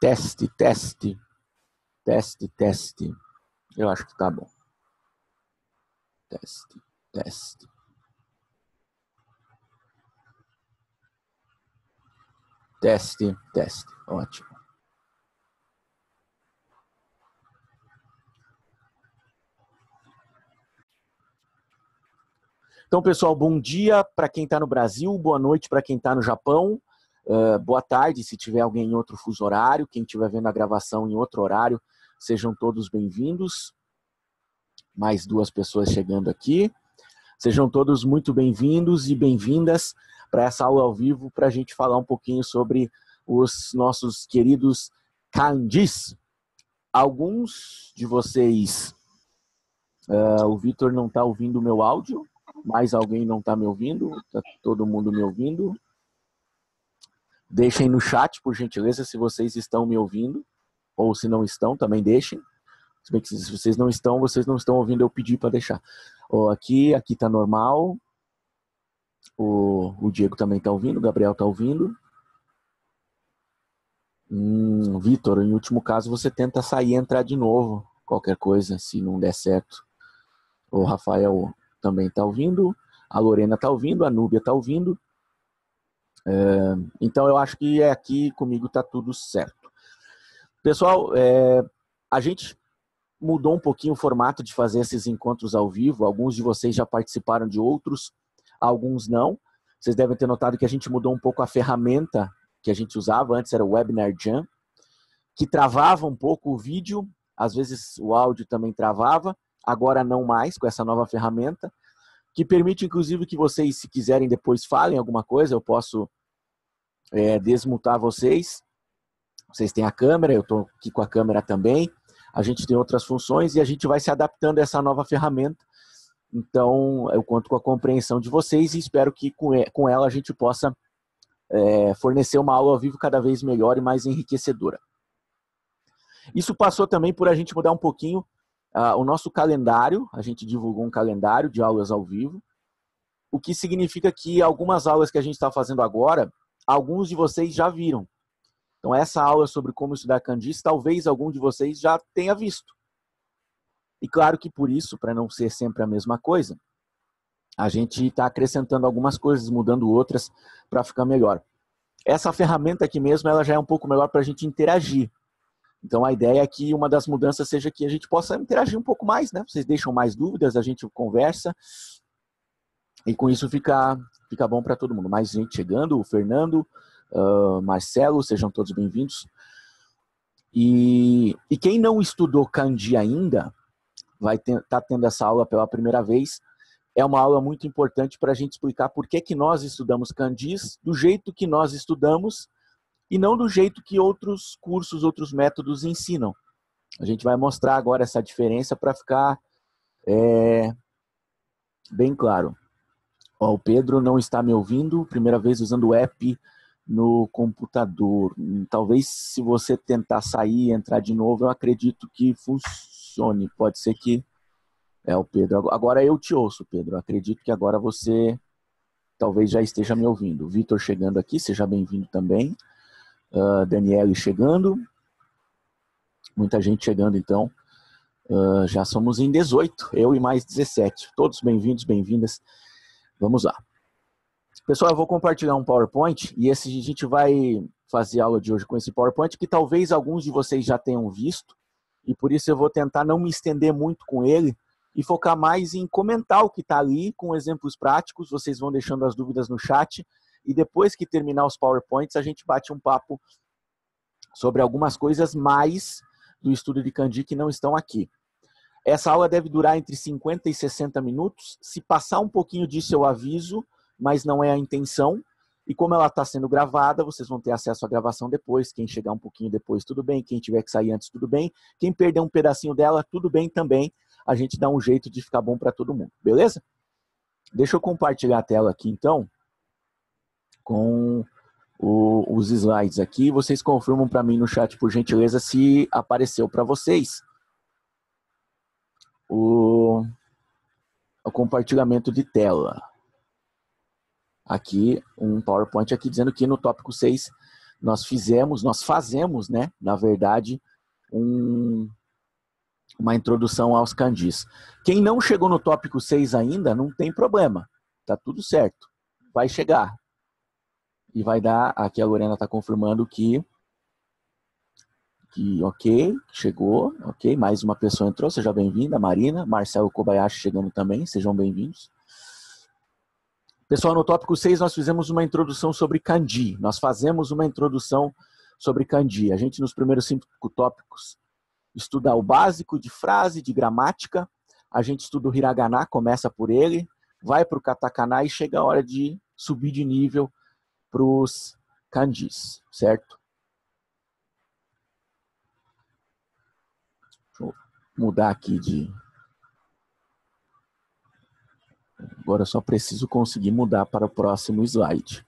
Teste, teste, teste, teste. Eu acho que tá bom. Teste, teste. Teste, teste. Ótimo. Então, pessoal, bom dia para quem está no Brasil, boa noite para quem está no Japão, boa tarde se tiver alguém em outro fuso horário, quem estiver vendo a gravação em outro horário, sejam todos bem-vindos. Mais 2 pessoas chegando aqui. Sejam todos muito bem-vindos e bem-vindas para essa aula ao vivo, para a gente falar um pouquinho sobre os nossos queridos kanjis. Alguns de vocês, o Vitor não está ouvindo o meu áudio, mais alguém não está me ouvindo? Está todo mundo me ouvindo? Deixem no chat, por gentileza, se vocês estão me ouvindo, ou se não estão, também deixem. Se bem que se vocês não estão ouvindo, eu pedi para deixar. Aqui está normal. O Diego também está ouvindo, o Gabriel está ouvindo. Vitor, em último caso, você tenta sair e entrar de novo. Qualquer coisa, se não der certo. O Rafael também está ouvindo. A Lorena está ouvindo, a Núbia está ouvindo. Então, eu acho que aqui comigo está tudo certo. Pessoal, a gente mudou um pouquinho o formato de fazer esses encontros ao vivo. Alguns de vocês já participaram de outros, alguns não. Vocês devem ter notado que a gente mudou um pouco a ferramenta que a gente usava. Antes era o Webinar Jam, que travava um pouco o vídeo. Às vezes o áudio também travava. Agora não mais, com essa nova ferramenta, que permite, inclusive, que vocês, se quiserem, depois falem alguma coisa. Eu posso desmutar vocês. Vocês têm a câmera, eu estou aqui com a câmera também. A gente tem outras funções e a gente vai se adaptando a essa nova ferramenta. Então, eu conto com a compreensão de vocês e espero que com ela a gente possa fornecer uma aula ao vivo cada vez melhor e mais enriquecedora. Isso passou também por a gente mudar um pouquinho o nosso calendário. A gente divulgou um calendário de aulas ao vivo, o que significa que algumas aulas que a gente está fazendo agora, alguns de vocês já viram. Então, essa aula sobre como estudar kanjis, talvez algum de vocês já tenha visto. E claro que por isso, para não ser sempre a mesma coisa, a gente está acrescentando algumas coisas, mudando outras para ficar melhor. Essa ferramenta aqui mesmo, ela já é um pouco melhor para a gente interagir. Então, a ideia é que uma das mudanças seja que a gente possa interagir um pouco mais, né? Vocês deixam mais dúvidas, a gente conversa. E com isso fica bom para todo mundo. Mais gente chegando, o Fernando, Marcelo, sejam todos bem-vindos. E quem não estudou kanji ainda, vai estar tendo essa aula pela primeira vez. É uma aula muito importante para a gente explicar por que nós estudamos kanjis do jeito que nós estudamos e não do jeito que outros cursos, outros métodos ensinam. A gente vai mostrar agora essa diferença para ficar bem claro. O Pedro não está me ouvindo, primeira vez usando o app no computador. Talvez se você tentar sair e entrar de novo, eu acredito que funcione. Pode ser que... o Pedro. Agora eu te ouço, Pedro. Acredito que agora você talvez já esteja me ouvindo. Vitor chegando aqui, seja bem-vindo também. Daniele chegando. Muita gente chegando, então. Já somos em 18, eu e mais 17. Todos bem-vindos, bem-vindas. Vamos lá. Pessoal, eu vou compartilhar um PowerPoint e a gente vai fazer a aula de hoje com esse PowerPoint que talvez alguns de vocês já tenham visto e por isso eu vou tentar não me estender muito com ele e focar mais em comentar o que está ali com exemplos práticos. Vocês vão deixando as dúvidas no chat e depois que terminar os PowerPoints a gente bate um papo sobre algumas coisas mais do estudo de kanji que não estão aqui. Essa aula deve durar entre 50 e 60 minutos. Se passar um pouquinho disso, eu aviso, mas não é a intenção. E como ela está sendo gravada, vocês vão ter acesso à gravação depois. Quem chegar um pouquinho depois, tudo bem. Quem tiver que sair antes, tudo bem. Quem perder um pedacinho dela, tudo bem também. A gente dá um jeito de ficar bom para todo mundo, beleza? Deixa eu compartilhar a tela aqui, então, com os slides aqui. Vocês confirmam para mim no chat, por gentileza, se apareceu para vocês o compartilhamento de tela. Aqui, um PowerPoint aqui dizendo que no tópico 6 nós fazemos, né, na verdade, uma introdução aos kanjis. Quem não chegou no tópico 6 ainda, não tem problema. Tá tudo certo. Vai chegar. E vai dar, aqui a Lorena está confirmando que ok, chegou, ok, mais uma pessoa entrou, seja bem-vinda, Marina, Marcelo Kobayashi chegando também, sejam bem-vindos. Pessoal, no tópico 6 nós fizemos uma introdução sobre kanji, nós fazemos uma introdução sobre kanji. A gente nos primeiros 5 tópicos estuda o básico de frase, de gramática, a gente estuda o hiragana, começa por ele, vai para o katakana e chega a hora de subir de nível para os kanjis, certo? Deixa eu mudar aqui de... Agora eu só preciso conseguir mudar para o próximo slide.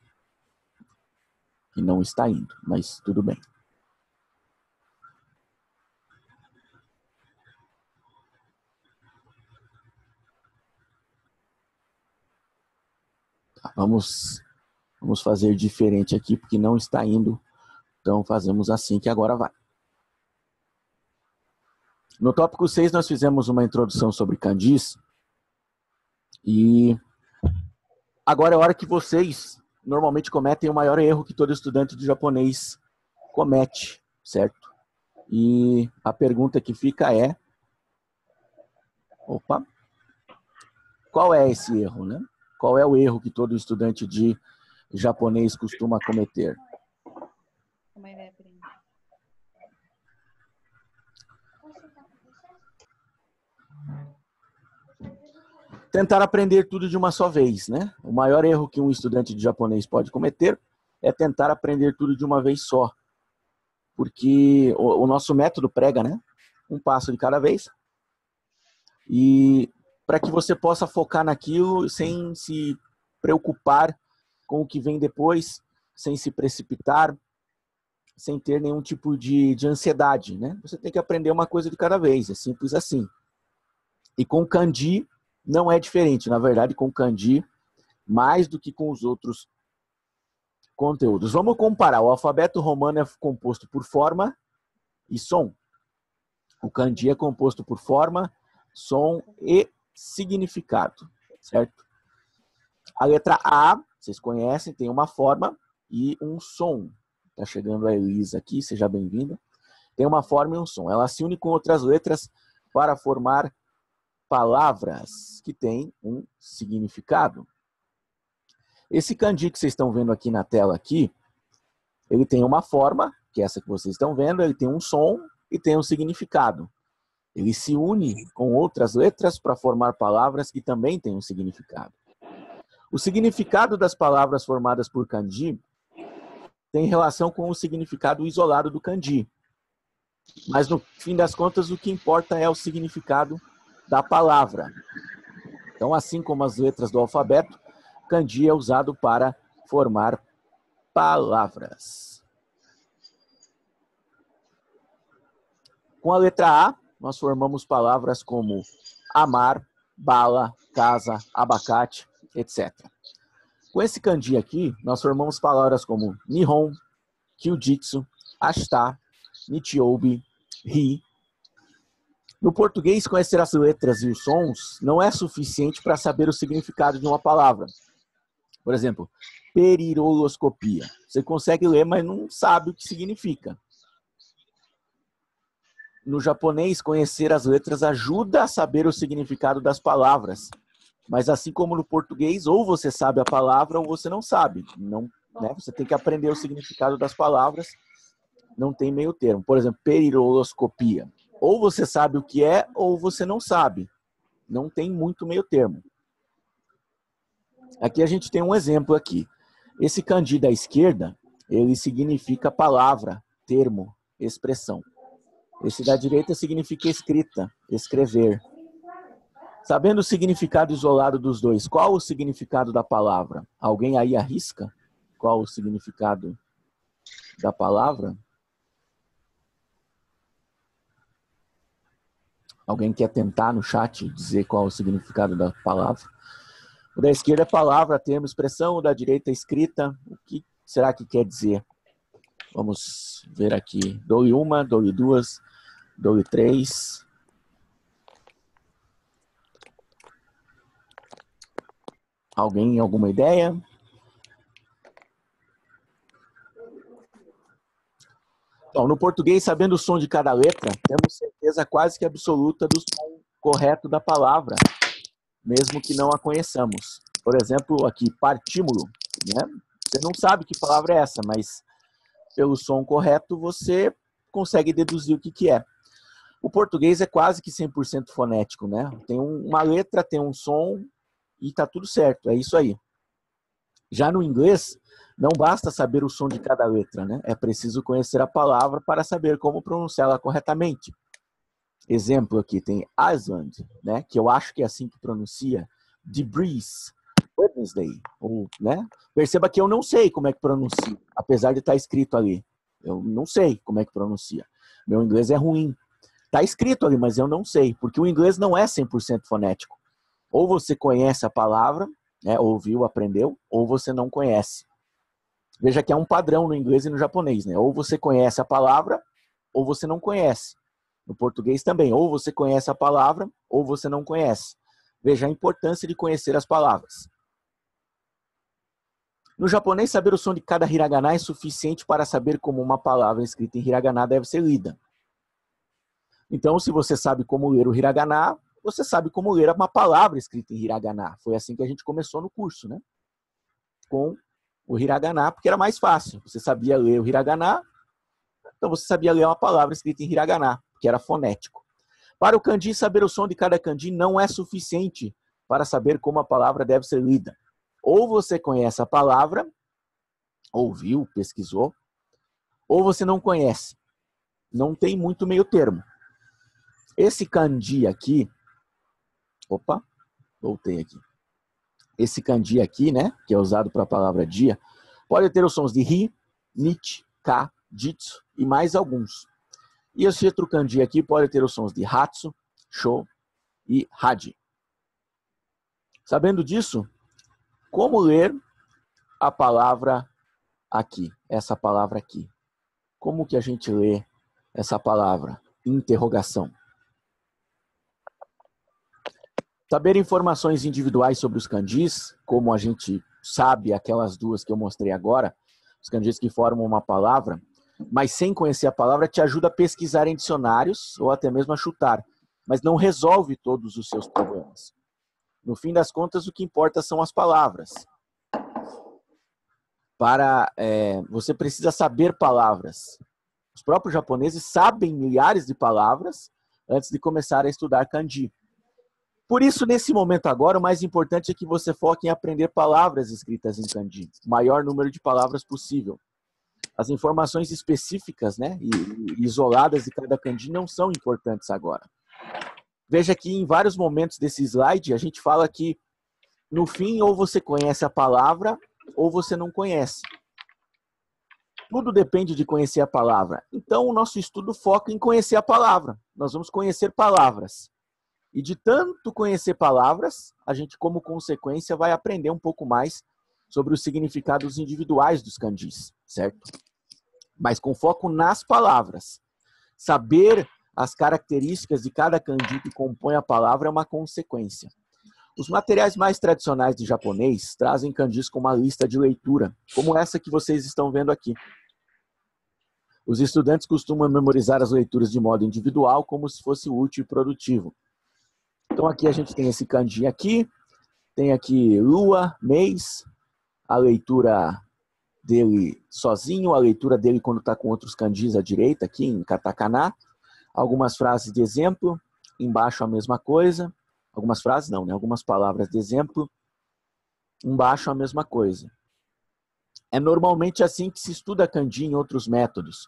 Que não está indo, mas tudo bem. Tá, vamos fazer diferente aqui, porque não está indo. Então fazemos assim que agora vai. No tópico 6 nós fizemos uma introdução sobre kanjis. E agora é a hora que vocês normalmente cometem o maior erro que todo estudante de japonês comete, certo? E a pergunta que fica é... Opa! Qual é esse erro, né? Qual é o erro que todo estudante de japonês costuma cometer? Tentar aprender tudo de uma só vez, né? O maior erro que um estudante de japonês pode cometer é tentar aprender tudo de uma vez só. Porque o nosso método prega, né? Um passo de cada vez. E para que você possa focar naquilo sem se preocupar com o que vem depois, sem se precipitar, sem ter nenhum tipo de ansiedade, né? Você tem que aprender uma coisa de cada vez, é simples assim. E com kanji não é diferente, na verdade, com kanji, mais do que com os outros conteúdos. Vamos comparar. O alfabeto romano é composto por forma e som. O kanji é composto por forma, som e significado, certo? A letra A, vocês conhecem, tem uma forma e um som. Tá chegando a Elisa aqui, seja bem-vinda. Tem uma forma e um som. Ela se une com outras letras para formar palavras que têm um significado. Esse kanji que vocês estão vendo aqui na tela aqui, ele tem uma forma, que é essa que vocês estão vendo, ele tem um som e tem um significado. Ele se une com outras letras para formar palavras que também têm um significado. O significado das palavras formadas por kanji tem relação com o significado isolado do kanji. Mas, no fim das contas, o que importa é o significado da palavra. Então, assim como as letras do alfabeto, kanji é usado para formar palavras. Com a letra A, nós formamos palavras como amar, bala, casa, abacate, etc. Com esse kanji aqui, nós formamos palavras como Nihon, Kyujitsu, Ashita, Nichiobi, Ri. No português, conhecer as letras e os sons não é suficiente para saber o significado de uma palavra. Por exemplo, periroloscopia. Você consegue ler, mas não sabe o que significa. No japonês, conhecer as letras ajuda a saber o significado das palavras. Mas assim como no português, ou você sabe a palavra ou você não sabe. Não, né? Você tem que aprender o significado das palavras. Não tem meio termo. Por exemplo, periroloscopia. Ou você sabe o que é, ou você não sabe. Não tem muito meio termo. Aqui a gente tem um exemplo aqui. Esse kanji da esquerda, ele significa palavra, termo, expressão. Esse da direita significa escrita, escrever. Sabendo o significado isolado dos dois, qual o significado da palavra? Alguém aí arrisca? Qual o significado da palavra? Alguém quer tentar no chat dizer qual o significado da palavra? O da esquerda é palavra, termo, expressão. O da direita é escrita. O que será que quer dizer? Vamos ver aqui. Dou-lhe uma, dou-lhe duas, dou-lhe três. Alguém, alguma ideia? Bom, no português, sabendo o som de cada letra, temos certeza quase que absoluta do som correto da palavra, mesmo que não a conheçamos. Por exemplo, aqui, partímulo, né? Você não sabe que palavra é essa, mas pelo som correto você consegue deduzir o que é. O português é quase que 100% fonético, né? Tem uma letra, tem um som e tá tudo certo, é isso aí. Já no inglês, não basta saber o som de cada letra, né? É preciso conhecer a palavra para saber como pronunciá-la corretamente. Exemplo aqui, tem Iceland, né? Que eu acho que é assim que pronuncia. Debris, Wednesday, ou, né? Perceba que eu não sei como é que pronuncia, apesar de estar escrito ali. Eu não sei como é que pronuncia. Meu inglês é ruim. Está escrito ali, mas eu não sei, porque o inglês não é 100% fonético. Ou você conhece a palavra, né, ouviu, aprendeu, ou você não conhece. Veja que é um padrão no inglês e no japonês, né? Ou você conhece a palavra, ou você não conhece. No português também, ou você conhece a palavra, ou você não conhece. Veja a importância de conhecer as palavras. No japonês, saber o som de cada hiragana é suficiente para saber como uma palavra escrita em hiragana deve ser lida. Então, se você sabe como ler o hiragana, você sabe como ler uma palavra escrita em hiragana. Foi assim que a gente começou no curso, né? Com o hiragana, porque era mais fácil. Você sabia ler o hiragana, então você sabia ler uma palavra escrita em hiragana, que era fonético. Para o kanji, saber o som de cada kanji não é suficiente para saber como a palavra deve ser lida. Ou você conhece a palavra, ouviu, pesquisou, ou você não conhece. Não tem muito meio termo. Esse kanji aqui, opa, voltei aqui. Esse kanji aqui, né, que é usado para a palavra dia, pode ter os sons de ri, nichi, ka, jitsu e mais alguns. E esse outro kanji aqui pode ter os sons de hatsu, sho e haji. Sabendo disso, como ler a palavra aqui, essa palavra aqui? Como que a gente lê essa palavra? Interrogação. Saber informações individuais sobre os kanjis, como a gente sabe aquelas duas que eu mostrei agora, os kanjis que formam uma palavra, mas sem conhecer a palavra, te ajuda a pesquisar em dicionários ou até mesmo a chutar, mas não resolve todos os seus problemas. No fim das contas, o que importa são as palavras. Você precisa saber palavras. Os próprios japoneses sabem milhares de palavras antes de começar a estudar kanji. Por isso, nesse momento agora, o mais importante é que você foque em aprender palavras escritas em kanji. O maior número de palavras possível. As informações específicas, né, e isoladas de cada kanji não são importantes agora. Veja que em vários momentos desse slide, a gente fala que, no fim, ou você conhece a palavra, ou você não conhece. Tudo depende de conhecer a palavra. Então, o nosso estudo foca em conhecer a palavra. Nós vamos conhecer palavras. E de tanto conhecer palavras, a gente, como consequência, vai aprender um pouco mais sobre os significados individuais dos kanjis, certo? Mas com foco nas palavras. Saber as características de cada kanji que compõe a palavra é uma consequência. Os materiais mais tradicionais de japonês trazem kanjis com uma lista de leitura, como essa que vocês estão vendo aqui. Os estudantes costumam memorizar as leituras de modo individual, como se fosse útil e produtivo. Então aqui a gente tem esse kanji aqui, tem aqui lua, mês, a leitura dele sozinho, a leitura dele quando está com outros kanjis à direita, aqui em katakana, algumas frases de exemplo, embaixo a mesma coisa, algumas frases não, né? Algumas palavras de exemplo, embaixo a mesma coisa. É normalmente assim que se estuda kanji em outros métodos.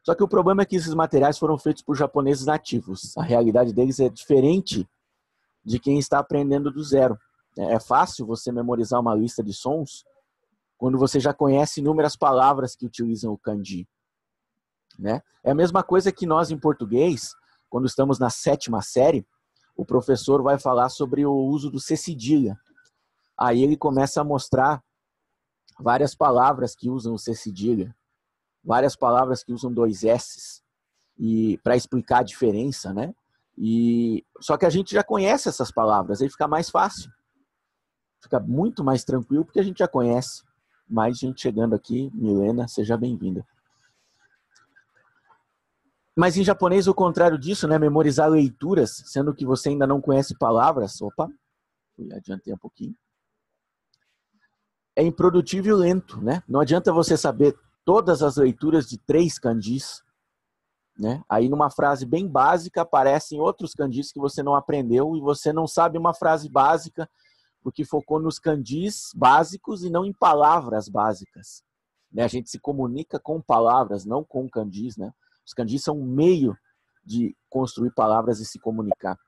Só que o problema é que esses materiais foram feitos por japoneses nativos. A realidade deles é diferente de quem está aprendendo do zero. É fácil você memorizar uma lista de sons quando você já conhece inúmeras palavras que utilizam o kanji, né? É a mesma coisa que nós em português, quando estamos na 7ª série, o professor vai falar sobre o uso do C cedilha. Aí ele começa a mostrar várias palavras que usam o C cedilha, várias palavras que usam 2 S's e para explicar a diferença, né? Só que a gente já conhece essas palavras, aí fica mais fácil. Fica muito mais tranquilo porque a gente já conhece. Mais gente chegando aqui. Milena, seja bem-vinda. Mas em japonês, o contrário disso, né? Memorizar leituras, sendo que você ainda não conhece palavras. Opa, adiantei um pouquinho. É improdutivo e lento, né? Não adianta você saber todas as leituras de 3 kanjis, né? Aí numa frase bem básica aparecem outros kanjis que você não aprendeu e você não sabe uma frase básica porque focou nos kanjis básicos e não em palavras básicas, né? A gente se comunica com palavras, não com kanjis, né? Os kanjis são um meio de construir palavras e se comunicar.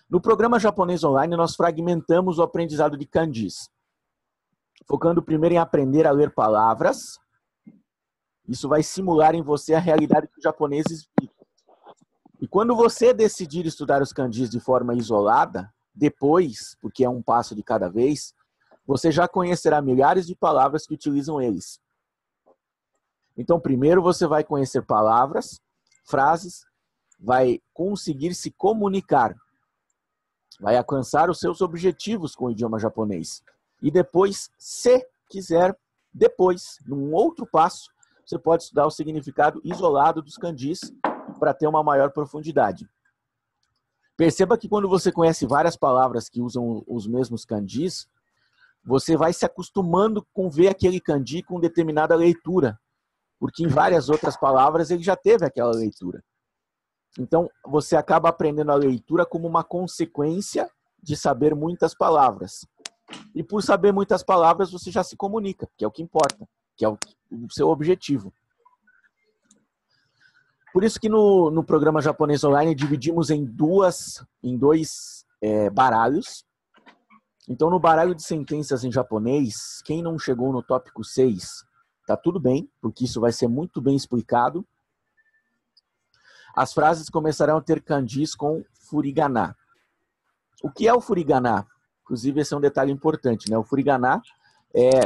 No programa Japonês Online, nós fragmentamos o aprendizado de kanjis, focando primeiro em aprender a ler palavras. Isso vai simular em você a realidade que os japoneses vivem. E quando você decidir estudar os kanjis de forma isolada, depois, porque é um passo de cada vez, você já conhecerá milhares de palavras que utilizam eles. Então, primeiro você vai conhecer palavras, frases, vai conseguir se comunicar, vai alcançar os seus objetivos com o idioma japonês. E depois, se quiser, depois, num outro passo, você pode estudar o significado isolado dos kanjis para ter uma maior profundidade. Perceba que quando você conhece várias palavras que usam os mesmos kanjis, você vai se acostumando com ver aquele kanji com determinada leitura, porque em várias outras palavras ele já teve aquela leitura. Então, você acaba aprendendo a leitura como uma consequência de saber muitas palavras. E por saber muitas palavras, você já se comunica, que é o que importa, que é o seu objetivo. Por isso que no programa Japonês Online dividimos em dois baralhos. Então, no baralho de sentenças em japonês, quem não chegou no tópico 6, tá tudo bem, porque isso vai ser muito bem explicado. As frases começarão a ter kanjis com furigana. O que é o furigana? Inclusive, esse é um detalhe importante, né? O furigana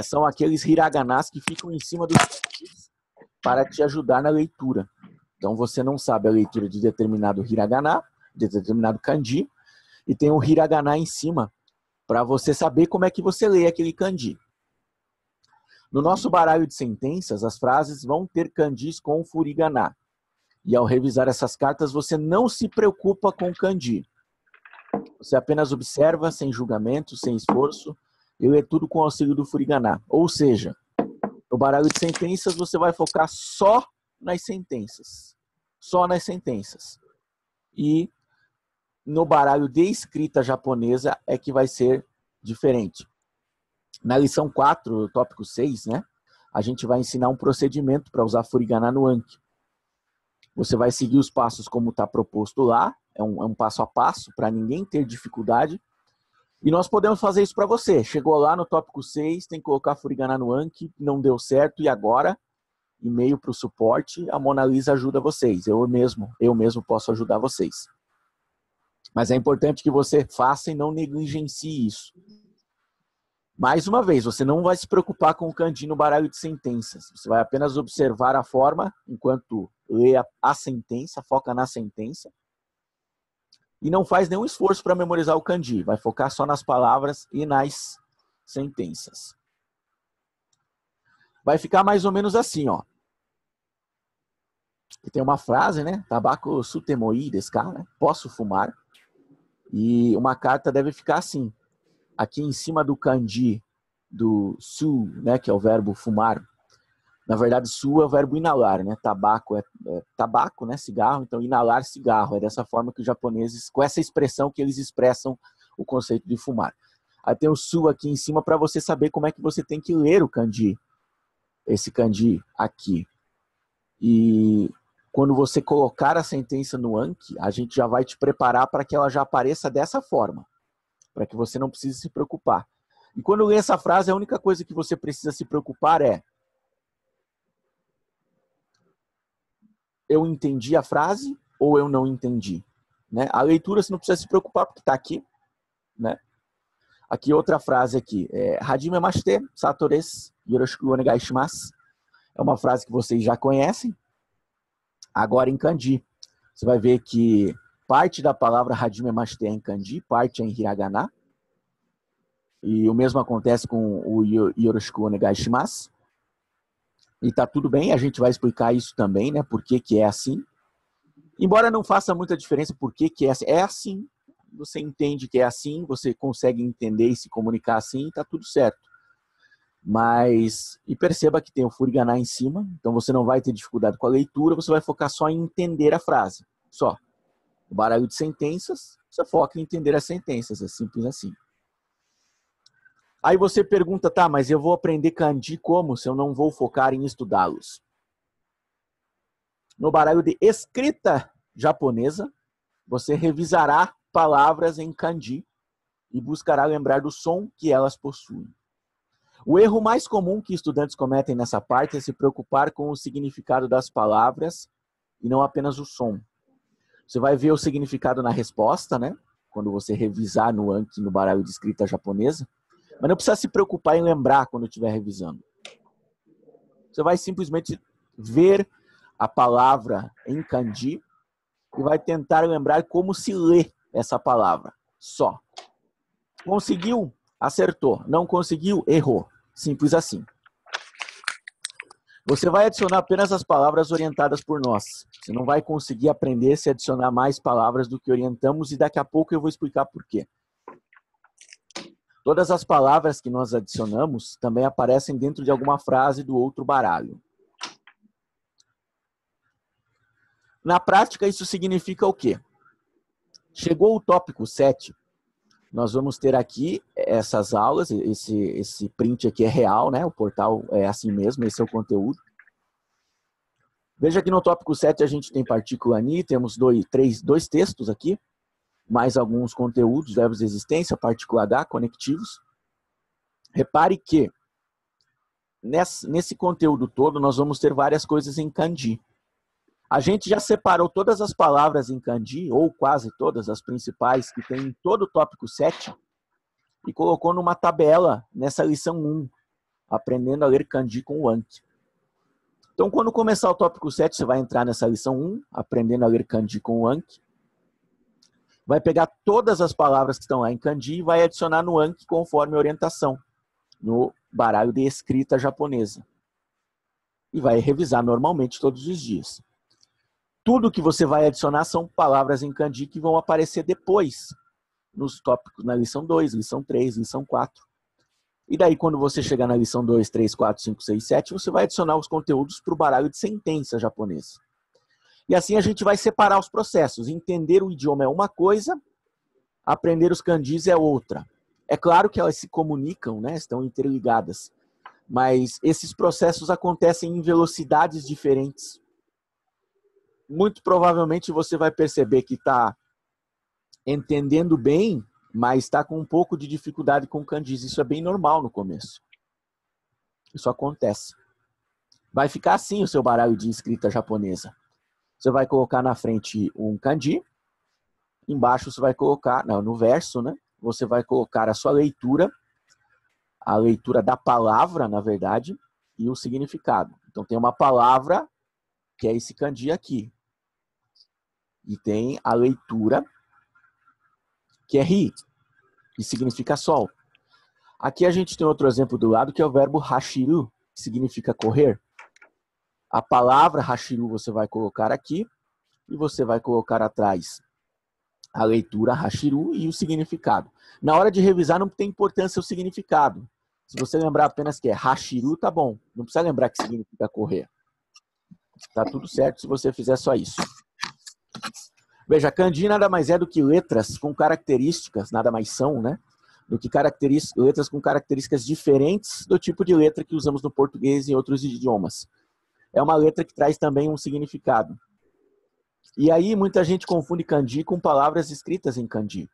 são aqueles hiraganas que ficam em cima dos kanjis para te ajudar na leitura. Então, você não sabe a leitura de determinado hiragana, de determinado kanji, e tem um hiragana em cima para você saber como é que você lê aquele kanji. No nosso baralho de sentenças, as frases vão ter kanjis com furigana. E ao revisar essas cartas, você não se preocupa com o kanji. Você apenas observa, sem julgamento, sem esforço, e lê tudo com o auxílio do furigana. Ou seja, no baralho de sentenças, você vai focar só nas sentenças. Só nas sentenças. E no baralho de escrita japonesa é que vai ser diferente. Na lição 4, tópico 6, né, a gente vai ensinar um procedimento para usar furigana no Anki. Você vai seguir os passos como está proposto lá, é um passo a passo para ninguém ter dificuldade. E nós podemos fazer isso para você. Chegou lá no tópico 6, tem que colocar furigana no Anki, não deu certo, e agora? E-mail para o suporte, a Mona Lisa ajuda vocês. Eu mesmo posso ajudar vocês. Mas é importante que você faça e não negligencie isso. Mais uma vez, você não vai se preocupar com o kanji no baralho de sentenças. Você vai apenas observar a forma enquanto lê a sentença, foca na sentença. E não faz nenhum esforço para memorizar o kanji. Vai focar só nas palavras e nas sentenças. Vai ficar mais ou menos assim, ó. E tem uma frase, né? Tabaco sutemoi desu ka, né? Posso fumar? E uma carta deve ficar assim. Aqui em cima do kanji do su, né, que é o verbo fumar. Na verdade, su é o verbo inalar, né? Tabaco é tabaco, né? Cigarro. Então, inalar cigarro. É dessa forma que os japoneses, com essa expressão que eles expressam o conceito de fumar. Aí tem o su aqui em cima para você saber como é que você tem que ler o kanji. Esse kanji aqui. E quando você colocar a sentença no Anki, a gente já vai te preparar para que ela já apareça dessa forma. Para que você não precise se preocupar. E quando lê essa frase, a única coisa que você precisa se preocupar é: eu entendi a frase ou eu não entendi? Né? A leitura você não precisa se preocupar porque está aqui. Né? Aqui outra frase aqui. Hajime mashite, sato desu, yoroshiku onegai shimasu. É uma frase que vocês já conhecem. Agora em kanji, você vai ver que parte da palavra hajime mashite é em kanji, parte é em hiragana. E o mesmo acontece com o yoroshiku onegai shimasu. E tá tudo bem, a gente vai explicar isso também, né? Por que que é assim. Embora não faça muita diferença por que que é assim. Você entende que é assim, você consegue entender e se comunicar assim, tá tudo certo. Mas, e perceba que tem o furigana em cima, então você não vai ter dificuldade com a leitura, você vai focar só em entender a frase. Só. O baralho de sentenças, você foca em entender as sentenças, é simples assim. Aí você pergunta, tá, mas eu vou aprender kanji como se eu não vou focar em estudá-los? No baralho de escrita japonesa, você revisará palavras em kanji e buscará lembrar do som que elas possuem. O erro mais comum que estudantes cometem nessa parte é se preocupar com o significado das palavras e não apenas o som. Você vai ver o significado na resposta, né? Quando você revisar no Anki, no baralho de escrita japonesa. Mas não precisa se preocupar em lembrar quando estiver revisando. Você vai simplesmente ver a palavra em kanji e vai tentar lembrar como se lê essa palavra. Só. Conseguiu? Acertou. Não conseguiu? Errou. Simples assim. Você vai adicionar apenas as palavras orientadas por nós. Você não vai conseguir aprender se adicionar mais palavras do que orientamos e daqui a pouco eu vou explicar por quê. Todas as palavras que nós adicionamos também aparecem dentro de alguma frase do outro baralho. Na prática, isso significa o quê? Chegou o tópico 7. Nós vamos ter aqui essas aulas, esse print aqui é real, né? O portal é assim mesmo, esse é o conteúdo. Veja que no tópico 7 a gente tem partícula ni, temos dois textos aqui, mais alguns conteúdos, verbos de existência, partícula H, conectivos. Repare que nesse conteúdo todo nós vamos ter várias coisas em kanji. A gente já separou todas as palavras em kanji, ou quase todas as principais, que tem em todo o tópico 7, e colocou numa tabela nessa lição 1, aprendendo a ler kanji com o Anki. Então, quando começar o tópico 7, você vai entrar nessa lição 1, aprendendo a ler kanji com o Anki. Vai pegar todas as palavras que estão lá em kanji e vai adicionar no Anki conforme a orientação, no baralho de escrita japonesa. E vai revisar normalmente todos os dias. Tudo que você vai adicionar são palavras em kanji que vão aparecer depois, nos tópicos, na lição 2, lição 3, lição 4. E daí, quando você chegar na lição 2, 3, 4, 5, 6, 7, você vai adicionar os conteúdos para o baralho de sentença japonesa. E assim a gente vai separar os processos. Entender o idioma é uma coisa, aprender os kanjis é outra. É claro que elas se comunicam, né? Estão interligadas. Mas esses processos acontecem em velocidades diferentes. Muito provavelmente você vai perceber que está entendendo bem, mas está com um pouco de dificuldade com kanjis. Isso é bem normal no começo. Isso acontece. Vai ficar assim o seu baralho de escrita japonesa. Você vai colocar na frente um kanji, embaixo você vai colocar, no verso, né? Você vai colocar a sua leitura, a leitura da palavra, na verdade, e o significado. Então tem uma palavra, que é esse kanji aqui. E tem a leitura, que é ri, que significa sol. Aqui a gente tem outro exemplo do lado, que é o verbo hashiru, que significa correr. A palavra hashiru você vai colocar aqui, e você vai colocar atrás a leitura hashiru e o significado. Na hora de revisar não tem importância o significado. Se você lembrar apenas que é hashiru, tá bom. Não precisa lembrar que significa correr. Tá tudo certo se você fizer só isso. Veja, kanji nada mais é do que letras com características, nada mais são, né? Do que letras com características diferentes do tipo de letra que usamos no português e em outros idiomas. É uma letra que traz também um significado. E aí muita gente confunde kanji com palavras escritas em kanji.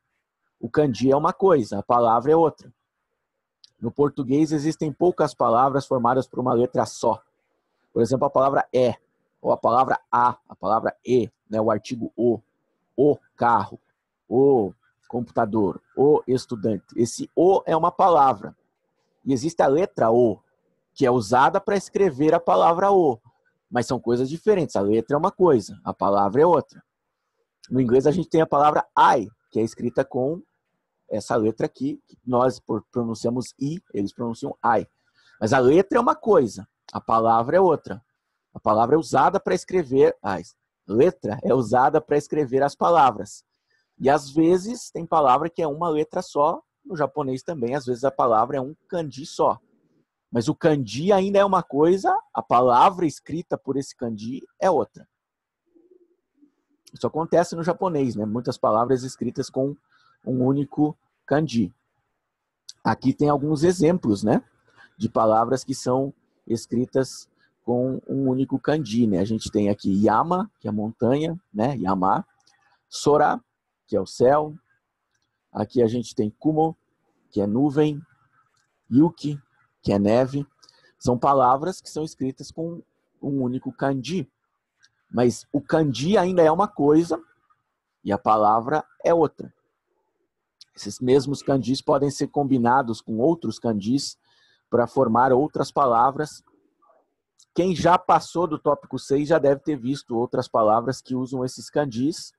O kanji é uma coisa, a palavra é outra. No português existem poucas palavras formadas por uma letra só. Por exemplo, a palavra é, ou a palavra a palavra e, né, o artigo o carro, o computador, o estudante. Esse o é uma palavra. E existe a letra o. que é usada para escrever a palavra o. Mas são coisas diferentes. A letra é uma coisa, a palavra é outra. No inglês a gente tem a palavra I, que é escrita com essa letra aqui, que nós pronunciamos I, eles pronunciam I. Mas a letra é uma coisa, a palavra é outra. A palavra é usada para escrever, a letra é usada para escrever as palavras. E às vezes tem palavra que é uma letra só, no japonês também, às vezes a palavra é um kanji só. Mas o kanji ainda é uma coisa, a palavra escrita por esse kanji é outra. Isso acontece no japonês, né? Muitas palavras escritas com um único kanji. Aqui tem alguns exemplos, né? De palavras que são escritas com um único kanji, né? A gente tem aqui Yama, que é montanha, né? Yama. Sora, que é o céu. Aqui a gente tem Kumo, que é nuvem. Yuki, que é neve. São palavras que são escritas com um único kanji. Mas o kanji ainda é uma coisa e a palavra é outra. Esses mesmos kanjis podem ser combinados com outros kanjis para formar outras palavras. Quem já passou do tópico 6 já deve ter visto outras palavras que usam esses kanjis.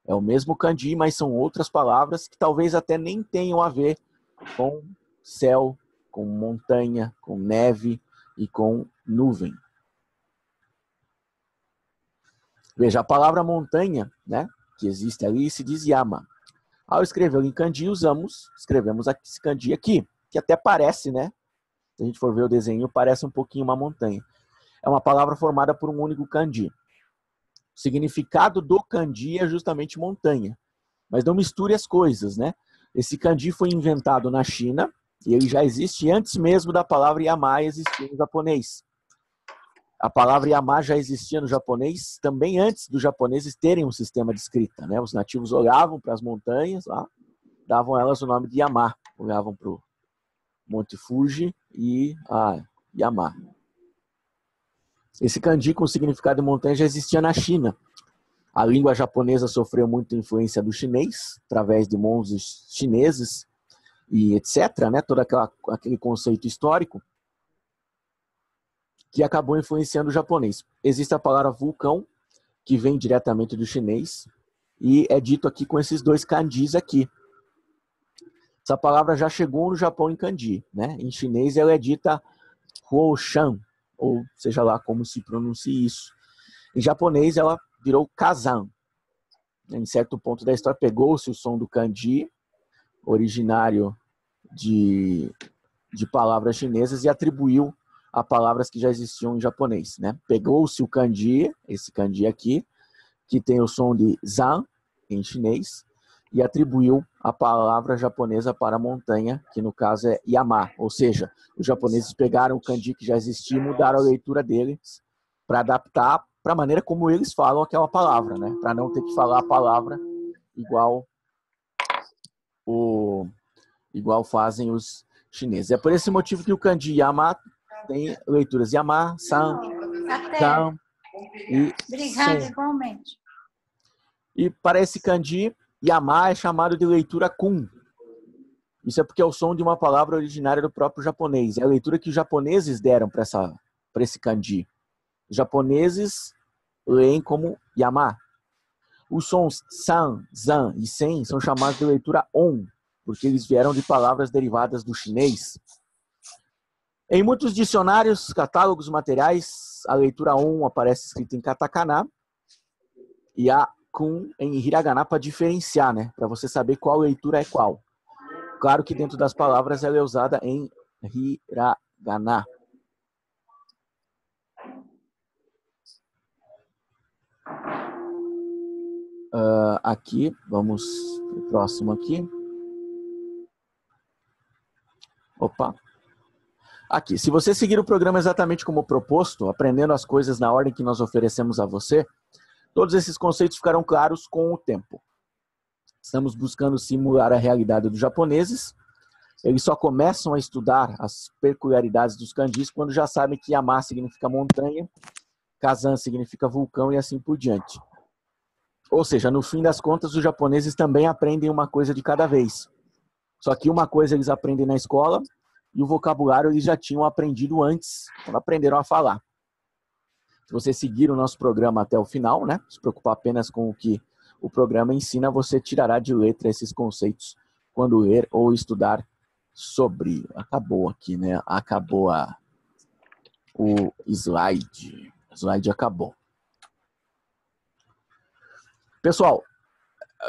É o mesmo kanji, mas são outras palavras que talvez até nem tenham a ver com céu, com montanha, com neve e com nuvem. Veja, a palavra montanha, né, que existe ali, se diz Yama. Ao escrever em kanji, escrevemos esse kanji aqui, que até parece, né? Se a gente for ver o desenho, parece um pouquinho uma montanha. É uma palavra formada por um único kanji. O significado do kanji é justamente montanha. Mas não misture as coisas, né? Esse kanji foi inventado na China e ele já existe antes mesmo da palavra Yama existir no japonês. A palavra Yama já existia no japonês também antes dos japoneses terem um sistema de escrita, né? Os nativos olhavam para as montanhas lá, davam a elas o nome de Yama. Olhavam para o Monte Fuji e Yama. Esse kanji com significado de montanha já existia na China. A língua japonesa sofreu muita influência do chinês, através de monges chineses e etc., né? Todo aquele conceito histórico que acabou influenciando o japonês. Existe a palavra vulcão, que vem diretamente do chinês, e é dito aqui com esses dois kanjis aqui. Essa palavra já chegou no Japão em kanji, né? Em chinês ela é dita Huoshan, ou seja lá como se pronuncie isso. Em japonês ela virou kazan. Em certo ponto da história pegou-se o som do kanji, originário de palavras chinesas, e atribuiu a palavras que já existiam em japonês, né? Pegou-se o kanji, esse kanji aqui, que tem o som de zan em chinês, e atribuiu a palavra japonesa para montanha, que no caso é Yama. Ou seja, os japoneses pegaram o kanji que já existia e mudaram a leitura deles para adaptar para a maneira como eles falam aquela palavra, né? Para não ter que falar a palavra igual fazem os chineses. É por esse motivo que o kanji Yama tem leituras Yama, San, San e Obrigada, Sen. igualmente. E para esse kanji, Yama é chamado de leitura kun. Isso é porque é o som de uma palavra originária do próprio japonês. É a leitura que os japoneses deram para esse kanji. Os japoneses leem como Yama. Os sons San, Zan e Sen são chamados de leitura on, porque eles vieram de palavras derivadas do chinês. Em muitos dicionários, catálogos materiais, a leitura on aparece escrita em katakana e a kun em hiragana para diferenciar, né? Para você saber qual leitura é qual. Claro que dentro das palavras ela é usada em hiragana. Aqui, vamos para o próximo aqui. Opa! Aqui, se você seguir o programa exatamente como proposto, aprendendo as coisas na ordem que nós oferecemos a você, todos esses conceitos ficarão claros com o tempo. Estamos buscando simular a realidade dos japoneses. Eles só começam a estudar as peculiaridades dos kanjis quando já sabem que Yama significa montanha, Kazan significa vulcão e assim por diante. Ou seja, no fim das contas, os japoneses também aprendem uma coisa de cada vez. Só que uma coisa eles aprendem na escola e o vocabulário eles já tinham aprendido antes, quando aprenderam a falar. Se você seguir o nosso programa até o final, né, se preocupar apenas com o que o programa ensina, você tirará de letra esses conceitos quando ler ou estudar sobre. Acabou aqui, né? Acabou o slide. O slide acabou. Pessoal,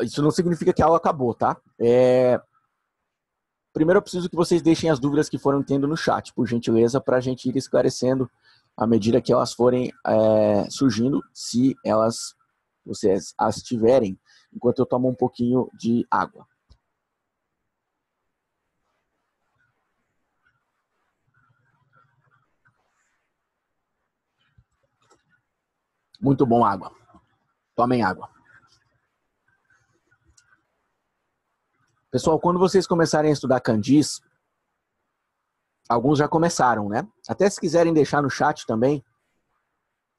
isso não significa que a aula acabou, tá? Primeiro eu preciso que vocês deixem as dúvidas que foram tendo no chat, por gentileza, para a gente ir esclarecendo à medida que elas forem surgindo, se vocês as tiverem, enquanto eu tomo um pouquinho de água. Muito bom, água. Tomem água. Pessoal, quando vocês começarem a estudar Candis, alguns já começaram, né? Até se quiserem deixar no chat também,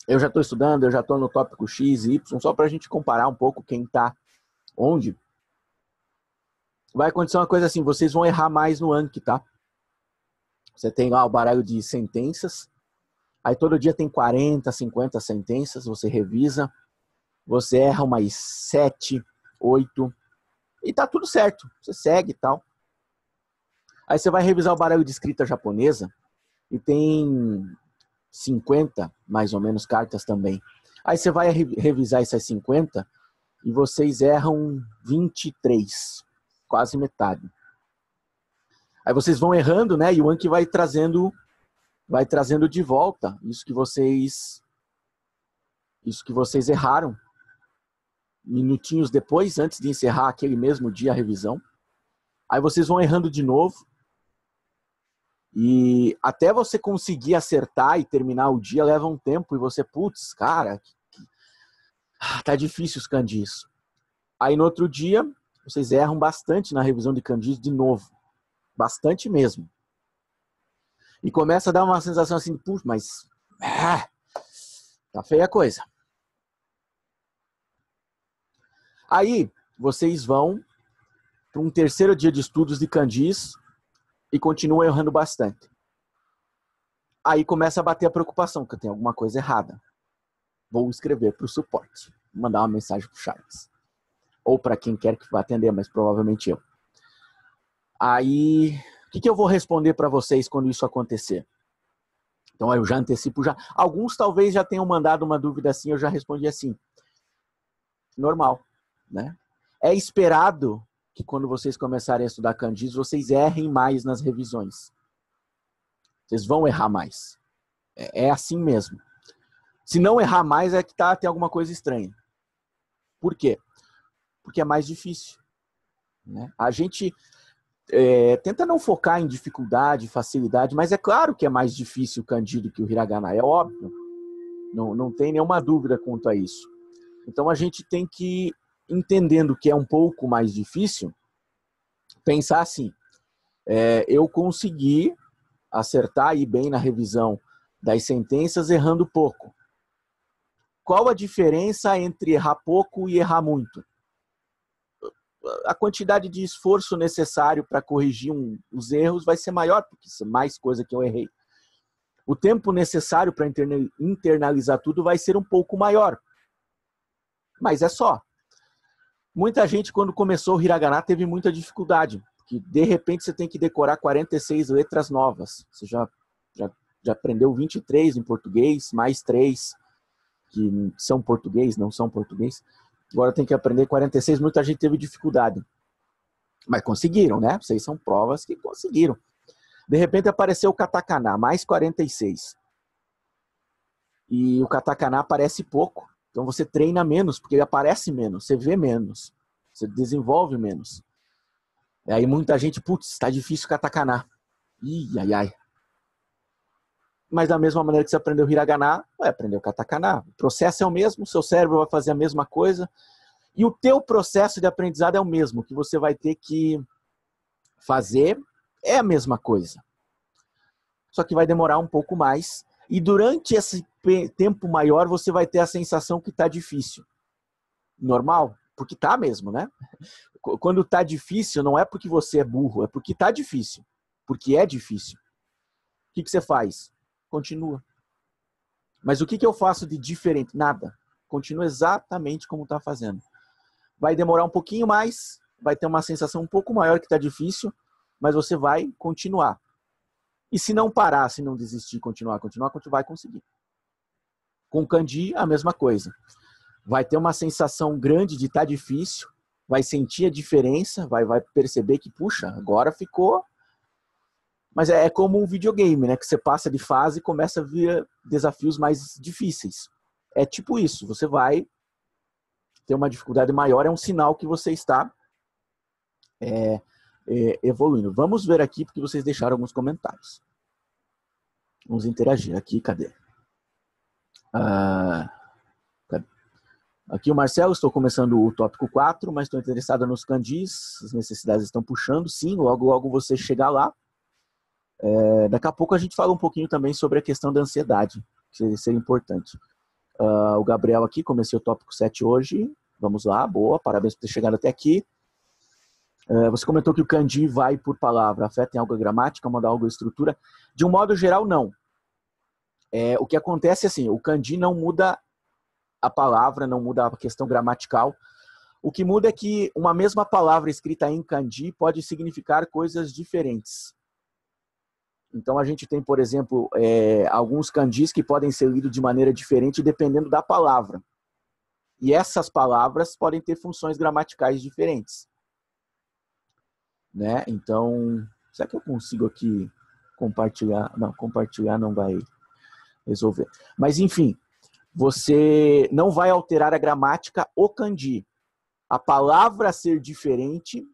eu já estou estudando, eu já estou no tópico X e Y, só para a gente comparar um pouco quem está onde. Vai acontecer uma coisa assim, vocês vão errar mais no Anki, tá? Você tem lá o baralho de sentenças, aí todo dia tem 40, 50 sentenças, você revisa, você erra umas 7, 8, e tá tudo certo, você segue e tal. Aí você vai revisar o baralho de escrita japonesa, e tem 50, mais ou menos, cartas também. Aí você vai revisar essas 50, e vocês erram 23, quase metade. Aí vocês vão errando, né? E o Anki vai trazendo de volta isso que vocês erraram. Minutinhos depois, antes de encerrar aquele mesmo dia a revisão. Aí vocês vão errando de novo. E até você conseguir acertar e terminar o dia leva um tempo. E você, putz, cara, tá difícil os Candis. Aí no outro dia, vocês erram bastante na revisão de Candis de novo. Bastante mesmo. E começa a dar uma sensação assim, putz, mas tá feia a coisa. Aí vocês vão para um terceiro dia de estudos de Candis e continuam errando bastante. Aí começa a bater a preocupação, que tem alguma coisa errada. Vou escrever para o suporte, mandar uma mensagem para o Charles. Ou para quem quer que vá atender, mas provavelmente eu. Aí, o que eu vou responder para vocês quando isso acontecer? Então eu já antecipo já. Alguns talvez já tenham mandado uma dúvida assim, eu já respondi assim. Normal, né? É esperado que quando vocês começarem a estudar Candis, vocês errem mais nas revisões. Vocês vão errar mais. É assim mesmo. Se não errar mais, é que tem alguma coisa estranha. Por quê? Porque é mais difícil, né? A gente tenta não focar em dificuldade, facilidade, mas é claro que é mais difícil o Kanji do que o Hiragana, é óbvio. Não tem nenhuma dúvida quanto a isso. Então a gente tem que, entendendo que é um pouco mais difícil, pensar assim, eu consegui acertar e ir bem na revisão das sentenças errando pouco. Qual a diferença entre errar pouco e errar muito? A quantidade de esforço necessário para corrigir os erros vai ser maior, porque isso é mais coisa que eu errei. O tempo necessário para internalizar tudo vai ser um pouco maior. Mas é só. Muita gente, quando começou o Hiragana, teve muita dificuldade. Porque, de repente, você tem que decorar 46 letras novas. Você já aprendeu 23 em português, mais 3 que são português, não são português. Agora tem que aprender 46. Muita gente teve dificuldade. Mas conseguiram, né? Vocês são provas que conseguiram. De repente apareceu o katakana, mais 46. E o katakana aparece pouco. Então você treina menos, porque ele aparece menos, você vê menos, você desenvolve menos. E aí muita gente, putz, está difícil o katakana. Ai. Mas da mesma maneira que você aprendeu o hiragana, vai aprender o katakana. O processo é o mesmo, o seu cérebro vai fazer a mesma coisa. E o teu processo de aprendizado é o mesmo, que você vai ter que fazer é a mesma coisa. Só que vai demorar um pouco mais. E durante esse tempo maior, você vai ter a sensação que está difícil. Normal? Porque está mesmo, né? Quando está difícil, não é porque você é burro, é porque está difícil. porque é difícil. O que você faz? Continua. Mas o que eu faço de diferente? Nada. Continua exatamente como está fazendo. Vai demorar um pouquinho mais, vai ter uma sensação um pouco maior que está difícil, mas você vai continuar. E se não parar, se não desistir, continuar, vai conseguir. Com o kanji, a mesma coisa. Vai ter uma sensação grande de estar difícil, vai sentir a diferença, vai perceber que, puxa, agora ficou... Mas é como um videogame, né? Que você passa de fase e começa a vir desafios mais difíceis. É tipo isso, você vai ter uma dificuldade maior, é um sinal que você está evoluindo. Vamos ver aqui, porque vocês deixaram alguns comentários. Vamos interagir aqui, cadê? Cadê? Aqui o Marcelo, estou começando o tópico 4, mas estou interessado nos kanjis, as necessidades estão puxando, sim, logo você chegar lá. Daqui a pouco a gente fala um pouquinho também sobre a questão da ansiedade, que seria importante. O Gabriel aqui, comecei o tópico 7 hoje, vamos lá, boa, parabéns por ter chegado até aqui. Você comentou que o kanji vai por palavra, afeta em algo a gramática, muda algo a estrutura. De um modo geral, não. O que acontece é assim, o kanji não muda a palavra, não muda a questão gramatical. O que muda é que uma mesma palavra escrita em kanji pode significar coisas diferentes. Então a gente tem, por exemplo, alguns kanjis que podem ser lidos de maneira diferente dependendo da palavra. E essas palavras podem ter funções gramaticais diferentes. Né? Então, será que eu consigo aqui compartilhar? Não, compartilhar não vai resolver. Mas enfim, você não vai alterar a gramática o kanji. A palavra ser diferente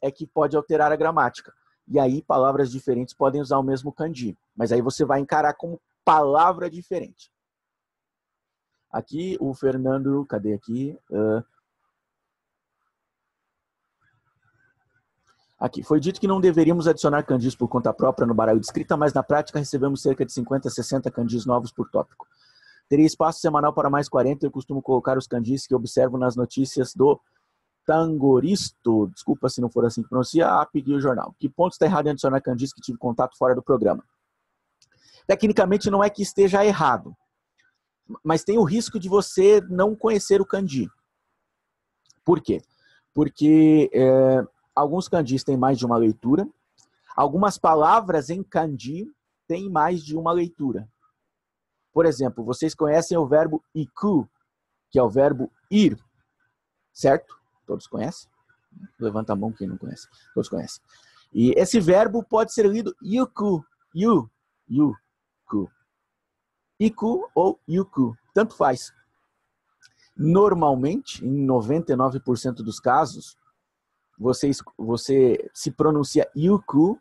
é que pode alterar a gramática. E aí palavras diferentes podem usar o mesmo kanji. Mas aí você vai encarar como palavra diferente. Aqui o Fernando, cadê aqui? Aqui, foi dito que não deveríamos adicionar kanjis por conta própria no baralho de escrita, mas na prática recebemos cerca de 50 a 60 kanjis novos por tópico. Teria espaço semanal para mais 40, eu costumo colocar os kanjis que observo nas notícias do Tangoristo, desculpa se não for assim que pronuncia, peguei o jornal. Que ponto está errado em adicionar kanjis que tive contato fora do programa? Tecnicamente não é que esteja errado, mas tem o risco de você não conhecer o kanji. Por quê? Porque alguns kanjis têm mais de uma leitura, algumas palavras em kanji têm mais de uma leitura. Por exemplo, vocês conhecem o verbo iku, que é o verbo ir, certo? Todos conhecem? Levanta a mão quem não conhece. Todos conhecem. E esse verbo pode ser lido yuku, yuku. Iku ou yuku, tanto faz. Normalmente, em 99% dos casos, você se pronuncia yuku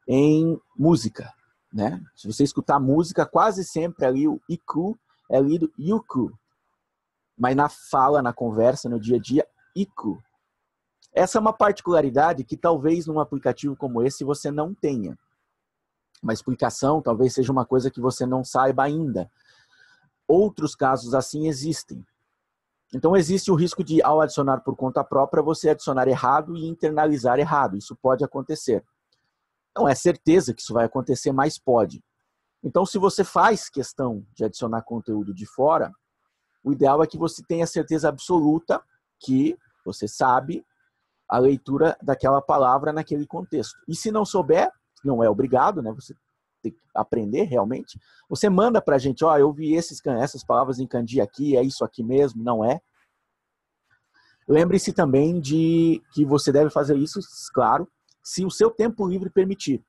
em música, né? Se você escutar música, quase sempre ali o iku é lido yuku. Mas na fala, na conversa, no dia a dia, iku. Essa é uma particularidade que talvez num aplicativo como esse você não tenha. Uma explicação talvez seja uma coisa que você não saiba ainda. Outros casos assim existem. Então existe o risco de, ao adicionar por conta própria, você adicionar errado e internalizar errado. Isso pode acontecer. Não é certeza que isso vai acontecer, mas pode. Então, se você faz questão de adicionar conteúdo de fora, o ideal é que você tenha certeza absoluta que você sabe a leitura daquela palavra naquele contexto. E se não souber, não é obrigado, né? Você tem que aprender realmente. Você manda pra gente, ó, eu vi essas palavras em kanji aqui, é isso aqui mesmo, não é? Lembre-se também de que você deve fazer isso, claro, se o seu tempo livre permitir.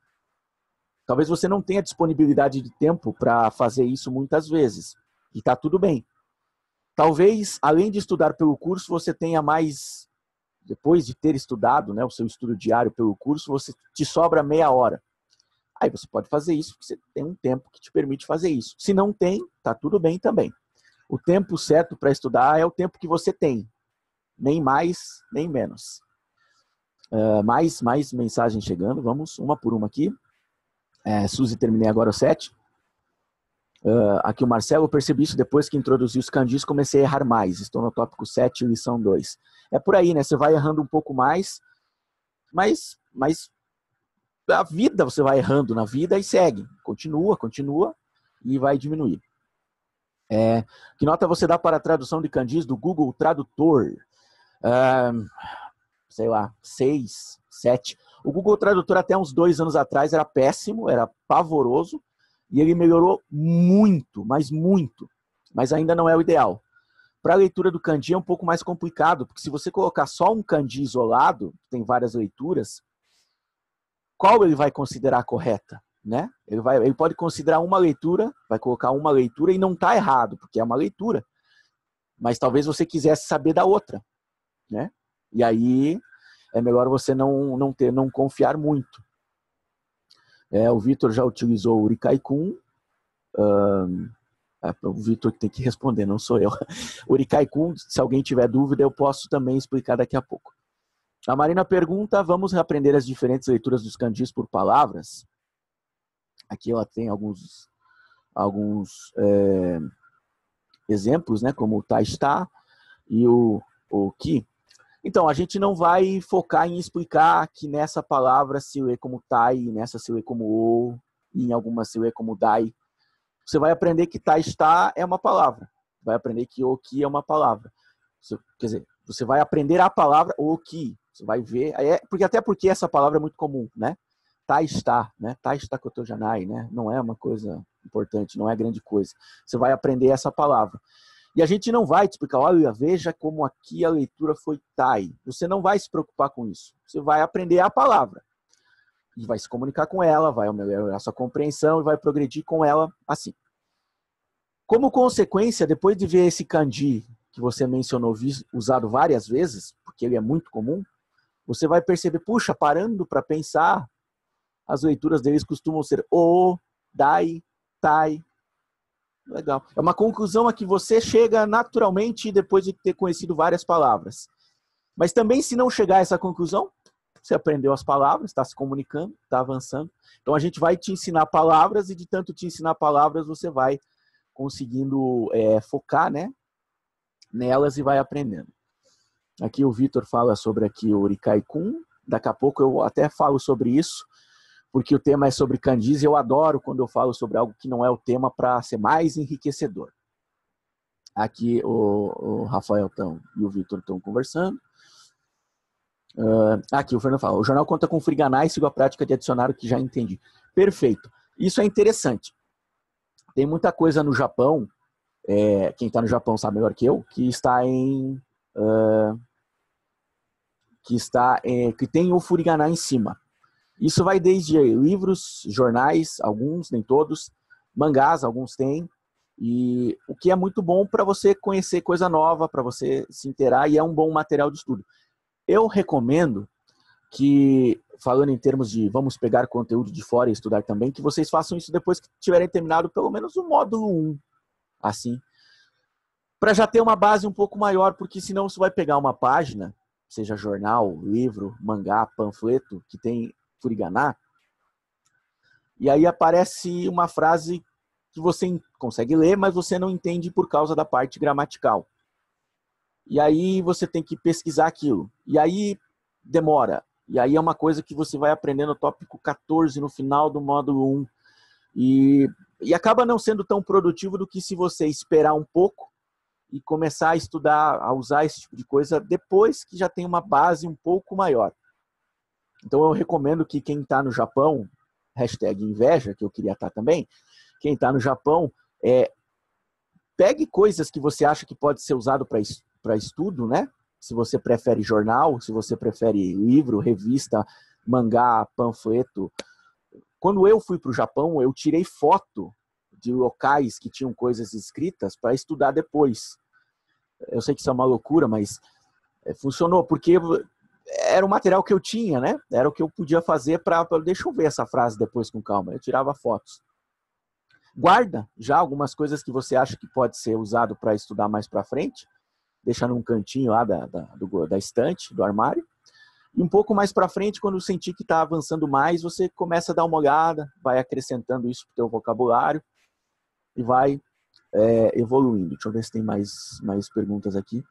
Talvez você não tenha disponibilidade de tempo para fazer isso muitas vezes. E tá tudo bem. Talvez, além de estudar pelo curso, você tenha mais, depois de ter estudado, né, o seu estudo diário pelo curso, você te sobra meia hora. Aí você pode fazer isso, porque você tem um tempo que te permite fazer isso. Se não tem, tá tudo bem também. O tempo certo para estudar é o tempo que você tem. Nem mais, nem menos. Mais mensagens chegando. Vamos uma por uma aqui. Suzy, terminei agora o 7. Aqui o Marcelo, eu percebi isso depois que introduzi os kanjis, comecei a errar mais. Estou no tópico 7, lição 2. É por aí, né? Você vai errando um pouco mais, mas a vida você vai errando na vida e segue. Continua e vai diminuir. Que nota você dá para a tradução de kanjis do Google Tradutor? Sei lá, 6, 7. O Google Tradutor até uns 2 anos atrás era péssimo, era pavoroso, e ele melhorou muito, mas ainda não é o ideal. Para a leitura do kanji é um pouco mais complicado, porque se você colocar só um kanji isolado, tem várias leituras, qual ele vai considerar correta? Né? Ele pode considerar uma leitura, vai colocar uma leitura e não está errado, porque é uma leitura. Mas talvez você quisesse saber da outra. Né? E aí é melhor você não confiar muito. O Vitor já utilizou o Urikai-kun. O Vitor tem que responder, não sou eu. O Urikai-kun, se alguém tiver dúvida, eu posso também explicar daqui a pouco. A Marina pergunta, vamos reaprender as diferentes leituras dos kanjis por palavras? Aqui ela tem alguns exemplos, né, como o ta-está e o ki. Então, a gente não vai focar em explicar que nessa palavra se lê como tai, nessa se lê como o, e em algumas se lê como dai. Você vai aprender que ta-está é uma palavra. Vai aprender que o ki é uma palavra. Quer dizer, você vai aprender a palavra o ki. Você vai ver, até porque essa palavra é muito comum, né? Ta-está, né? Ta-está kotojanai, né? Não é uma coisa importante, não é grande coisa. Você vai aprender essa palavra. E a gente não vai te explicar, olha, veja como aqui a leitura foi tai. Você não vai se preocupar com isso. Você vai aprender a palavra. E vai se comunicar com ela, vai melhorar a sua compreensão e vai progredir com ela assim. Como consequência, depois de ver esse kanji que você mencionou usado várias vezes, porque ele é muito comum, você vai perceber, puxa, parando para pensar, as leituras deles costumam ser o, dai, tai. Legal. É uma conclusão a que você chega naturalmente depois de ter conhecido várias palavras. Mas também, se não chegar a essa conclusão, você aprendeu as palavras, está se comunicando, está avançando. Então, a gente vai te ensinar palavras e de tanto te ensinar palavras, você vai conseguindo focar, né, nelas e vai aprendendo. Aqui o Vitor fala sobre aqui o Urikai-kun. Daqui a pouco eu até falo sobre isso, porque o tema é sobre kanjis e eu adoro quando eu falo sobre algo que não é o tema para ser mais enriquecedor. Aqui o Rafael e o Vitor estão conversando. Aqui o Fernando fala, o jornal conta com Furiganai e sigo a prática de adicionar o que já entendi. Perfeito. Isso é interessante. Tem muita coisa no Japão, quem está no Japão sabe melhor que eu, que tem o Furiganai em cima. Isso vai desde livros, jornais, alguns, nem todos, mangás, alguns têm, e o que é muito bom para você conhecer coisa nova, para você se inteirar, e é um bom material de estudo. Eu recomendo que, falando em termos de vamos pegar conteúdo de fora e estudar também, que vocês façam isso depois que tiverem terminado pelo menos o módulo 1, assim, para já ter uma base um pouco maior, porque senão você vai pegar uma página, seja jornal, livro, mangá, panfleto, que tem furigana, e aí aparece uma frase que você consegue ler, mas você não entende por causa da parte gramatical. E aí você tem que pesquisar aquilo. E aí demora. E aí é uma coisa que você vai aprender no tópico 14, no final do módulo 1. E acaba não sendo tão produtivo do que se você esperar um pouco e começar a estudar, a usar esse tipo de coisa depois que já tem uma base um pouco maior. Então eu recomendo que quem está no Japão, #inveja, que eu queria estar também, quem está no Japão, pegue coisas que você acha que pode ser usado para estudo, né? Se você prefere jornal, se você prefere livro, revista, mangá, panfleto. Quando eu fui para o Japão, eu tirei foto de locais que tinham coisas escritas para estudar depois. Eu sei que isso é uma loucura, mas funcionou, porque era o material que eu tinha, né? Era o que eu podia fazer para... Deixa eu ver essa frase depois com calma. Eu tirava fotos. Guarda já algumas coisas que você acha que pode ser usado para estudar mais para frente. Deixa num cantinho lá da estante, do armário. E um pouco mais para frente, quando sentir que está avançando mais, você começa a dar uma olhada, vai acrescentando isso para o teu vocabulário e vai evoluindo. Deixa eu ver se tem mais perguntas aqui.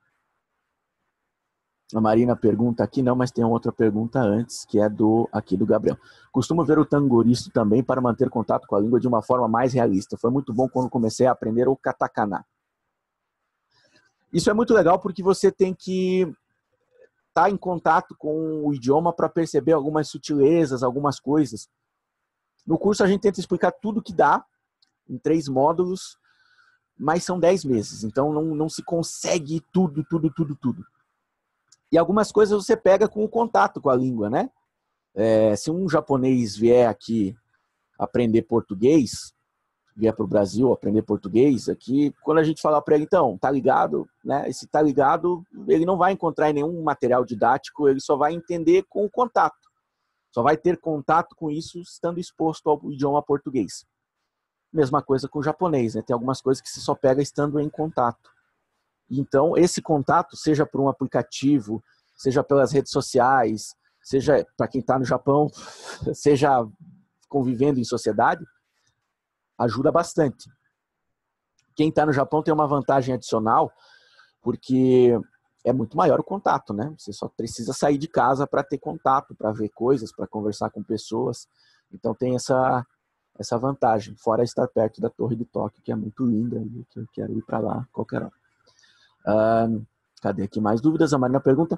A Marina pergunta aqui, não, mas tem outra pergunta antes, que é aqui do Gabriel. Costumo ver o tangoristo também para manter contato com a língua de uma forma mais realista. Foi muito bom quando comecei a aprender o katakana. Isso é muito legal porque você tem que estar em contato com o idioma para perceber algumas sutilezas, algumas coisas. No curso a gente tenta explicar tudo que dá, em 3 módulos, mas são 10 meses, então não se consegue tudo. E algumas coisas você pega com o contato com a língua, né? Se um japonês vier aqui aprender português, vier para o Brasil aprender português, aqui, quando a gente falar para ele, então, tá ligado? Né? Esse tá ligado, ele não vai encontrar em nenhum material didático, ele só vai entender com o contato. Só vai ter contato com isso estando exposto ao idioma português. Mesma coisa com o japonês, né? Tem algumas coisas que se só pega estando em contato. Então, esse contato, seja por um aplicativo, seja pelas redes sociais, seja para quem está no Japão, seja convivendo em sociedade, ajuda bastante. Quem está no Japão tem uma vantagem adicional, porque é muito maior o contato, né? Você só precisa sair de casa para ter contato, para ver coisas, para conversar com pessoas. Então tem essa vantagem, fora estar perto da Torre de Tóquio, que é muito linda, e que eu quero ir para lá a qualquer hora. Cadê aqui mais dúvidas? A Marina pergunta.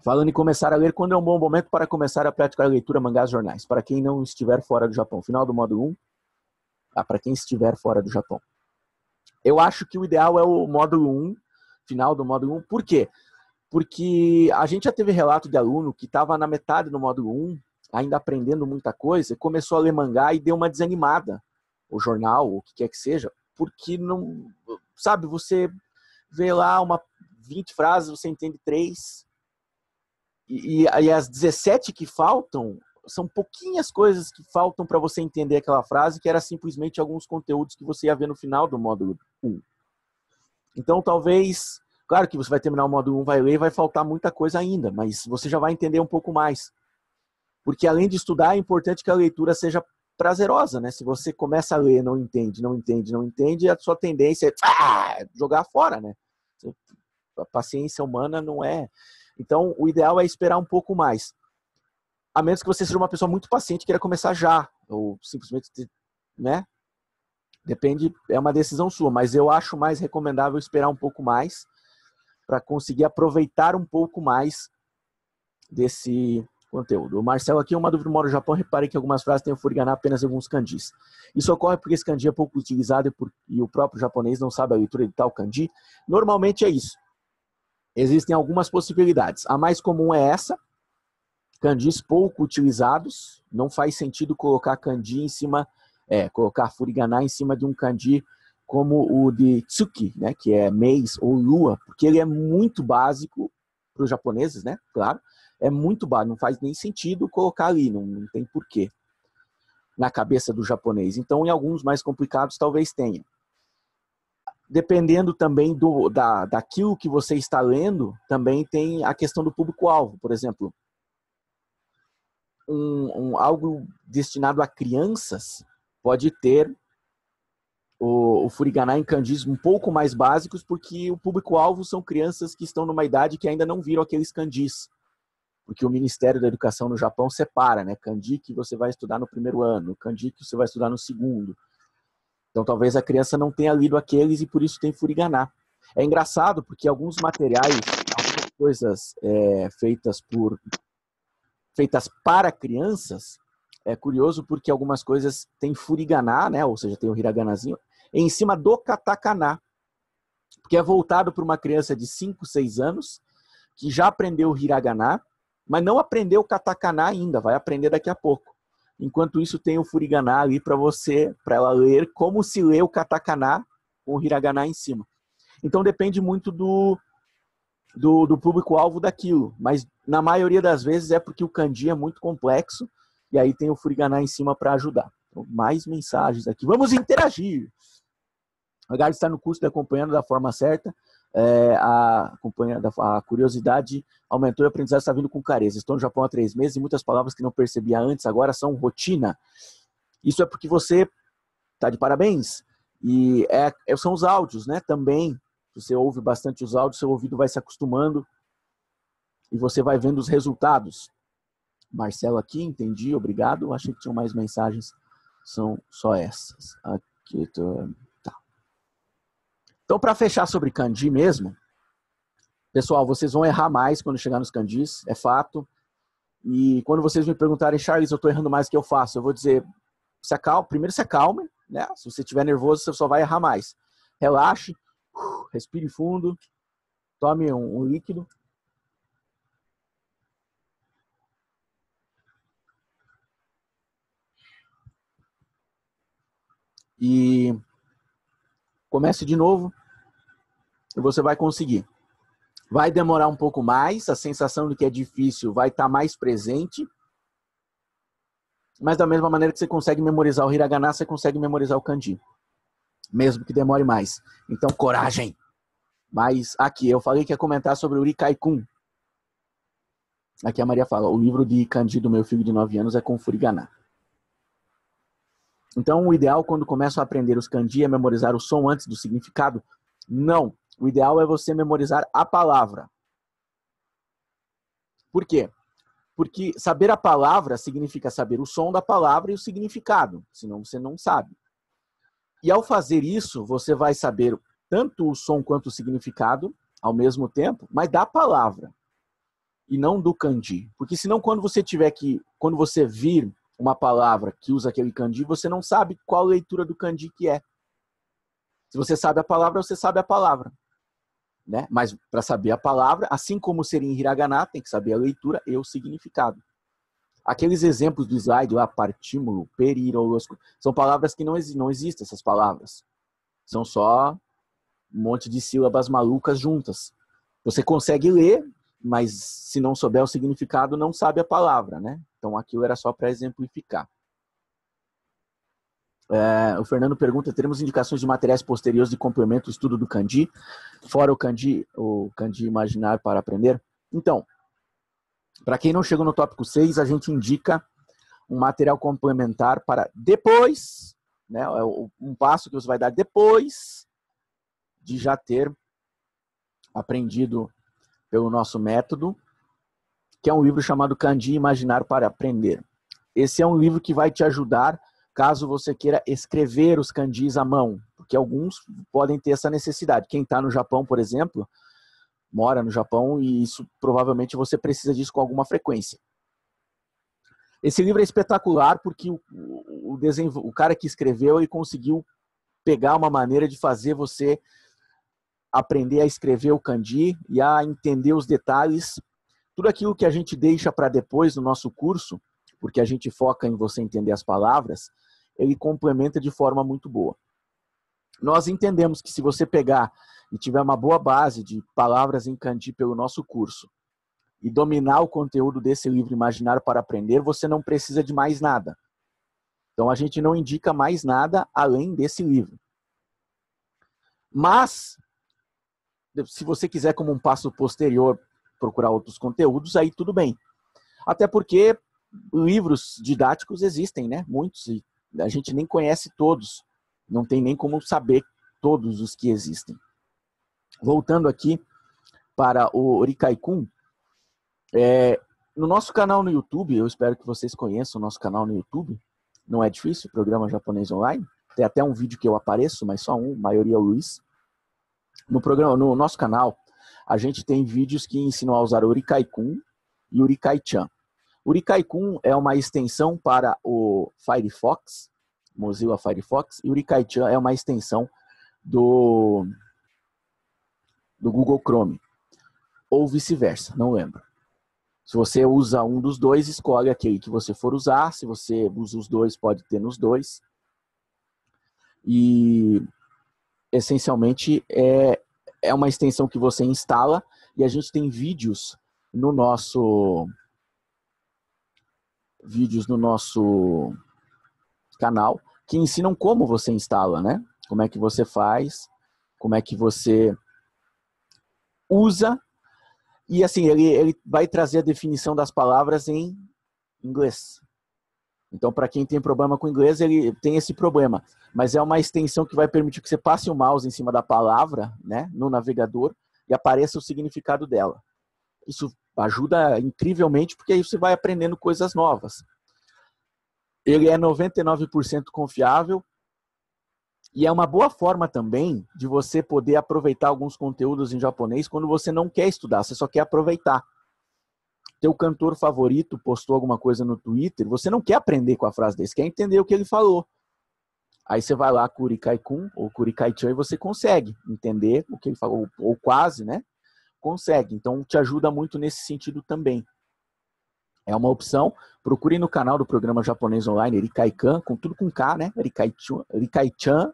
Falando em começar a ler, quando é um bom momento para começar a praticar a leitura, mangás, jornais? Para quem não estiver fora do Japão. Final do módulo 1. Para quem estiver fora do Japão. Eu acho que o ideal é o módulo 1, final do módulo 1. Por quê? Porque a gente já teve relato de aluno que estava na metade do módulo 1, ainda aprendendo muita coisa, começou a ler mangá e deu uma desanimada. O jornal, o que quer que seja, porque não... Sabe, você vê lá 20 frases, você entende 3. E as 17 que faltam, são pouquinhas coisas que faltam para você entender aquela frase, que era simplesmente alguns conteúdos que você ia ver no final do módulo 1. Então, talvez... Claro que você vai terminar o módulo 1, vai ler, vai faltar muita coisa ainda, mas você já vai entender um pouco mais. Porque além de estudar, é importante que a leitura seja prazerosa, né? Se você começa a ler, não entende, a sua tendência é jogar fora, né? A paciência humana não é... Então, o ideal é esperar um pouco mais. A menos que você seja uma pessoa muito paciente e queira começar já, ou simplesmente, né? Depende, é uma decisão sua, mas eu acho mais recomendável esperar um pouco mais para conseguir aproveitar um pouco mais desse conteúdo. O Marcelo aqui, uma dúvida, moro no Japão, reparei que algumas frases têm o furigana apenas em alguns kanjis. Isso ocorre porque esse kanji é pouco utilizado e o próprio japonês não sabe a leitura de tal kanji? Normalmente é isso. Existem algumas possibilidades. A mais comum é essa, kanjis pouco utilizados, não faz sentido colocar kanji em cima, colocar furigana em cima de um kanji como o de tsuki, né, que é mês ou lua, porque ele é muito básico para os japoneses, né, claro, é muito básico, não faz nem sentido colocar ali, não tem porquê na cabeça do japonês. Então, em alguns mais complicados, talvez tenha. Dependendo também daquilo que você está lendo, também tem a questão do público-alvo. Por exemplo, algo destinado a crianças pode ter o furigana em kanjis um pouco mais básicos, porque o público-alvo são crianças que estão numa idade que ainda não viram aqueles kanjis. Porque o Ministério da Educação no Japão separa, né? Kanji que você vai estudar no primeiro ano, kanji que você vai estudar no segundo. Então talvez a criança não tenha lido aqueles e por isso tem furigana. É engraçado porque alguns materiais, algumas coisas feitas para crianças, é curioso porque algumas coisas têm furigana, né? Ou seja, tem o hiraganazinho, em cima do katakana, porque é voltado para uma criança de 5, 6 anos, que já aprendeu o hiragana, mas não aprendeu o katakana ainda, vai aprender daqui a pouco. Enquanto isso, tem o furigana ali para ela ler como se lê o katakana com o hiragana em cima. Então depende muito do público-alvo daquilo, mas na maioria das vezes é porque o kanji é muito complexo e aí tem o furigana em cima para ajudar. Então, mais mensagens aqui. Vamos interagir! O Gard está no curso de acompanhando da forma certa. A curiosidade aumentou e o aprendizado está vindo com clareza. Estou no Japão há 3 meses e muitas palavras que não percebia antes agora são rotina. Isso é porque você está de parabéns. E são os áudios, né? Também, se você ouve bastante os áudios, seu ouvido vai se acostumando e você vai vendo os resultados. Marcelo aqui, entendi, obrigado. Achei que tinham mais mensagens, são só essas. Aqui, tá. Então, para fechar sobre kanji mesmo, pessoal, vocês vão errar mais quando chegar nos kanjis, é fato. E quando vocês me perguntarem, Charles, eu estou errando mais, o que eu faço? Eu vou dizer, primeiro se acalme, né? Se você estiver nervoso, você só vai errar mais. Relaxe, respire fundo, tome um líquido. E comece de novo e você vai conseguir. Vai demorar um pouco mais, a sensação de que é difícil vai estar mais presente, mas da mesma maneira que você consegue memorizar o hiragana, você consegue memorizar o kanji, mesmo que demore mais. Então, coragem! Mas aqui, eu falei que ia comentar sobre o Urikai-kun. Aqui a Maria fala, o livro de kanji do meu filho de 9 anos é com furigana. Então, o ideal quando começam a aprender os kanji é memorizar o som antes do significado? Não. O ideal é você memorizar a palavra. Por quê? Porque saber a palavra significa saber o som da palavra e o significado. Senão você não sabe. E ao fazer isso, você vai saber tanto o som quanto o significado ao mesmo tempo, mas da palavra. E não do kanji. Porque senão quando você vir uma palavra que usa aquele kanji, você não sabe qual leitura do kanji que é. Se você sabe a palavra, você sabe a palavra. Né? Mas para saber a palavra, assim como seria em hiragana, tem que saber a leitura e o significado. Aqueles exemplos do slide lá, partímulo, perirolosco, são palavras que não existem, essas palavras. São só um monte de sílabas malucas juntas. Você consegue ler, mas se não souber o significado, não sabe a palavra, né? Então aquilo era só para exemplificar. O Fernando pergunta, teremos indicações de materiais posteriores de complemento ao estudo do kanji, fora o kanji imaginar para aprender? Então, para quem não chegou no tópico 6, a gente indica um material complementar para depois, né, um passo que você vai dar depois de já ter aprendido pelo nosso método, que é um livro chamado Kanji Imaginar para Aprender. Esse é um livro que vai te ajudar caso você queira escrever os kanjis à mão, porque alguns podem ter essa necessidade. Quem está no Japão, por exemplo, mora no Japão e isso provavelmente você precisa disso com alguma frequência. Esse livro é espetacular porque o cara que escreveu ele conseguiu pegar uma maneira de fazer você aprender a escrever o kanji e a entender os detalhes. Tudo aquilo que a gente deixa para depois no nosso curso, porque a gente foca em você entender as palavras, ele complementa de forma muito boa. Nós entendemos que se você pegar e tiver uma boa base de palavras em kanji pelo nosso curso e dominar o conteúdo desse livro Imaginar para Aprender, você não precisa de mais nada. Então a gente não indica mais nada além desse livro. Mas, se você quiser como um passo posterior procurar outros conteúdos, aí tudo bem. Até porque livros didáticos existem, né? Muitos, e a gente nem conhece todos. Não tem nem como saber todos os que existem. Voltando aqui para o Urikai-kun, no nosso canal no YouTube, eu espero que vocês conheçam o nosso canal no YouTube, não é difícil, programa japonês online, tem até um vídeo que eu apareço, mas só um, a maioria é o Luiz. No nosso canal, a gente tem vídeos que ensinam a usar o Urikai-kun e o Urikai-chan. O Urikai-kun é uma extensão para o Firefox, Mozilla Firefox, e o Urikai-chan é uma extensão do Google Chrome, ou vice-versa, não lembro. Se você usa um dos dois, escolhe aquele que você for usar. Se você usa os dois, pode ter nos dois. E, essencialmente, é uma extensão que você instala e a gente tem vídeos no nosso canal que ensinam como você instala, né? Como é que você faz, como é que você usa. E assim, ele vai trazer a definição das palavras em inglês. Então, para quem tem problema com inglês, ele tem esse problema. Mas é uma extensão que vai permitir que você passe o mouse em cima da palavra, né, no navegador, e apareça o significado dela. Isso Ajuda incrivelmente, porque aí você vai aprendendo coisas novas. Ele é 99% confiável e é uma boa forma também de você poder aproveitar alguns conteúdos em japonês quando você não quer estudar, você só quer aproveitar. Teu cantor favorito postou alguma coisa no Twitter, você não quer aprender com a frase dele, você quer entender o que ele falou. Aí você vai lá, Kurikai-kun ou Kurikai-chan, e você consegue entender o que ele falou, ou quase, né? Consegue. Então, te ajuda muito nesse sentido também. É uma opção. Procure no canal do programa japonês online, Erikai-kan, com tudo com K, né? Erikai-chan,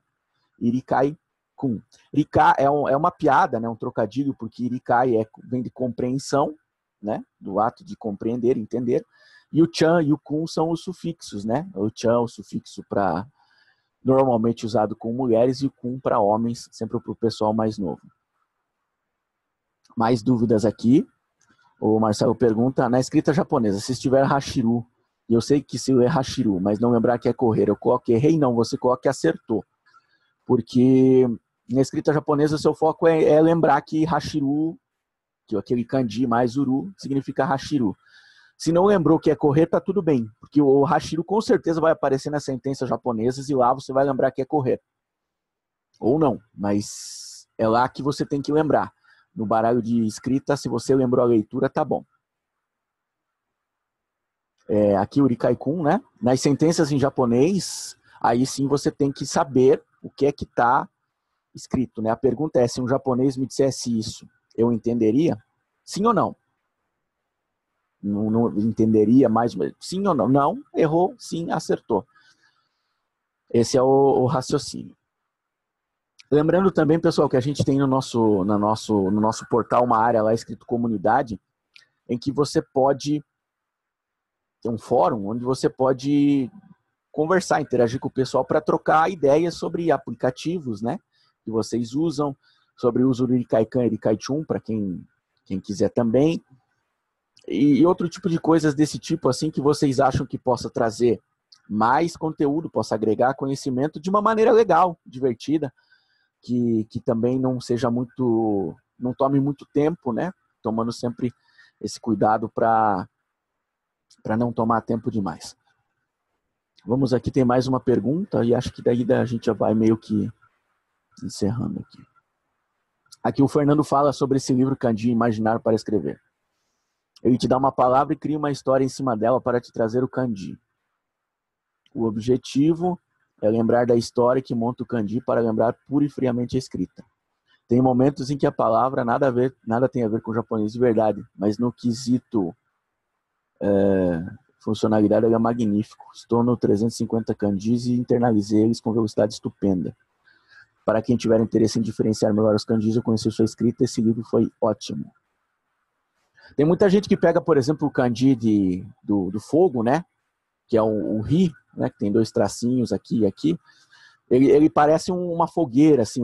Erikai-kun. Rika é uma piada, né? Um trocadilho, porque Erikai vem de compreensão, né? Do ato de compreender, entender. E o chan e o kun são os sufixos, né? O chan é o sufixo para normalmente usado com mulheres e o kun para homens, sempre para o pessoal mais novo. Mais dúvidas aqui? O Marcelo pergunta, na escrita japonesa, se estiver hashiru, e eu sei que se é hashiru, mas não lembrar que é correr, eu coloquei errei, não, você coloca que acertou. Porque na escrita japonesa, o seu foco é lembrar que hashiru, que aquele kanji mais uru, significa hashiru. Se não lembrou que é correr, tá tudo bem, porque o hashiru com certeza vai aparecer nas sentenças japonesas e lá você vai lembrar que é correr. Ou não, mas é lá que você tem que lembrar. No baralho de escrita, se você lembrou a leitura, tá bom. Aqui o Rikai-kun, né? Nas sentenças em japonês, aí sim você tem que saber o que é que tá escrito, né? A pergunta é, se um japonês me dissesse isso, eu entenderia? Sim ou não? Não entenderia mais? Sim ou não? Não, errou, sim, acertou. Esse é o raciocínio. Lembrando também, pessoal, que a gente tem no nosso portal uma área lá escrito comunidade, em que você pode ter um fórum onde você pode conversar, interagir com o pessoal para trocar ideias sobre aplicativos, né, que vocês usam, sobre o uso do Erikai-kan e Erikai-chun, para quem quiser também, e outro tipo de coisas desse tipo, assim, que vocês acham que possa trazer mais conteúdo, possa agregar conhecimento de uma maneira legal, divertida, que também não seja muito, não tome muito tempo, né, tomando sempre esse cuidado para não tomar tempo demais. Vamos aqui, tem mais uma pergunta e acho que daí a gente já vai meio que encerrando aqui. Aqui o Fernando fala sobre esse livro Kanji, Imaginar para Escrever. Ele te dá uma palavra e cria uma história em cima dela para te trazer o kanji. O objetivo é lembrar da história que monta o kanji para lembrar pura e friamente a escrita. Tem momentos em que a palavra nada tem a ver com o japonês de verdade, mas no quesito funcionalidade ele é magnífico. Estou no 350 kanjis e internalizei eles com velocidade estupenda. Para quem tiver interesse em diferenciar melhor os kanjis ou conhecer sua escrita, esse livro foi ótimo. Tem muita gente que pega, por exemplo, o kanji do fogo, né? Que é o ri, né? Que tem 2 tracinhos aqui e aqui. Ele parece uma fogueira, assim,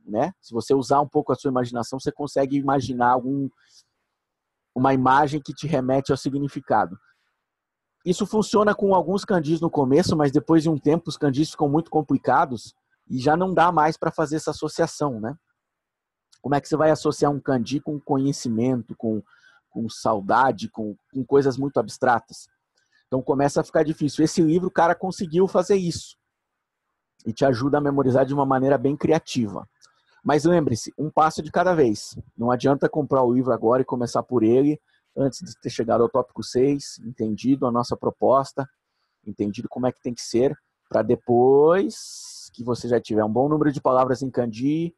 né? Se você usar um pouco a sua imaginação, você consegue imaginar uma imagem que te remete ao significado. Isso funciona com alguns kanjis no começo, mas depois de um tempo os kanjis ficam muito complicados e já não dá mais para fazer essa associação, né? Como é que você vai associar um kanji com conhecimento, com saudade, com coisas muito abstratas? Então começa a ficar difícil. Esse livro, o cara conseguiu fazer isso. E te ajuda a memorizar de uma maneira bem criativa. Mas lembre-se, um passo de cada vez. Não adianta comprar o livro agora e começar por ele, antes de ter chegado ao tópico 6, entendido a nossa proposta, entendido como é que tem que ser, para depois que você já tiver um bom número de palavras em kanji,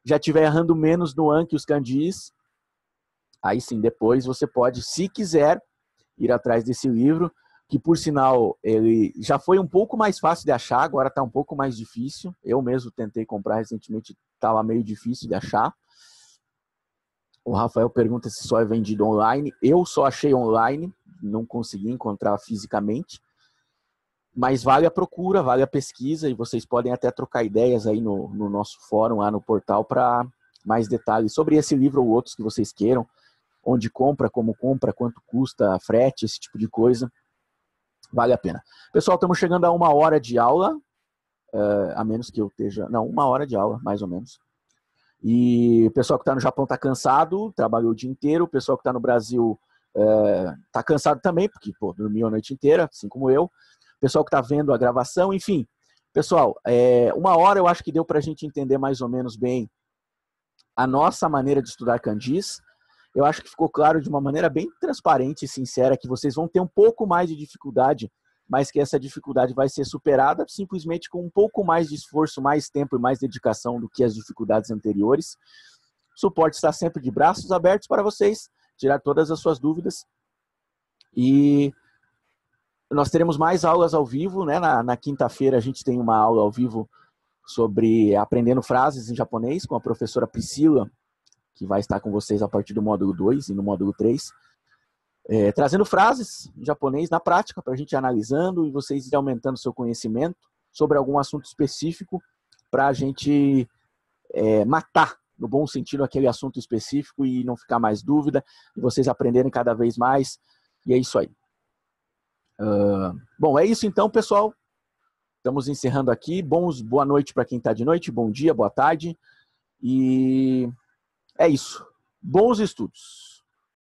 já estiver errando menos no Anki os kanjis, aí sim, depois você pode, se quiser, ir atrás desse livro, que por sinal, ele já foi um pouco mais fácil de achar, agora está um pouco mais difícil. Eu mesmo tentei comprar recentemente, estava meio difícil de achar. O Rafael pergunta se só é vendido online. Eu só achei online, não consegui encontrar fisicamente. Mas vale a procura, vale a pesquisa, e vocês podem até trocar ideias aí no nosso fórum, lá no portal, para mais detalhes sobre esse livro ou outros que vocês queiram. Onde compra, como compra, quanto custa, frete, esse tipo de coisa. Vale a pena. Pessoal, estamos chegando a 1 hora de aula, a menos que eu esteja... Não, 1 hora de aula, mais ou menos. E o pessoal que está no Japão está cansado, trabalhou o dia inteiro. O pessoal que está no Brasil tá cansado também, porque pô, dormiu a noite inteira, assim como eu. Pessoal que está vendo a gravação, enfim. Pessoal, 1 hora eu acho que deu para a gente entender mais ou menos bem a nossa maneira de estudar Candis. Eu acho que ficou claro de uma maneira bem transparente e sincera que vocês vão ter um pouco mais de dificuldade, mas que essa dificuldade vai ser superada simplesmente com um pouco mais de esforço, mais tempo e mais dedicação do que as dificuldades anteriores. O suporte está sempre de braços abertos para vocês, tirar todas as suas dúvidas. E nós teremos mais aulas ao vivo, né? Na quinta-feira a gente tem uma aula ao vivo sobre aprendendo frases em japonês com a professora Priscila, que vai estar com vocês a partir do módulo 2 e no módulo 3. Trazendo frases em japonês na prática, para a gente ir analisando e vocês ir aumentando seu conhecimento sobre algum assunto específico, para a gente matar, no bom sentido, aquele assunto específico e não ficar mais dúvida, e vocês aprenderem cada vez mais, e é isso aí. Bom, é isso então, pessoal. Estamos encerrando aqui. Boa noite para quem está de noite, bom dia, boa tarde, e é isso. Bons estudos!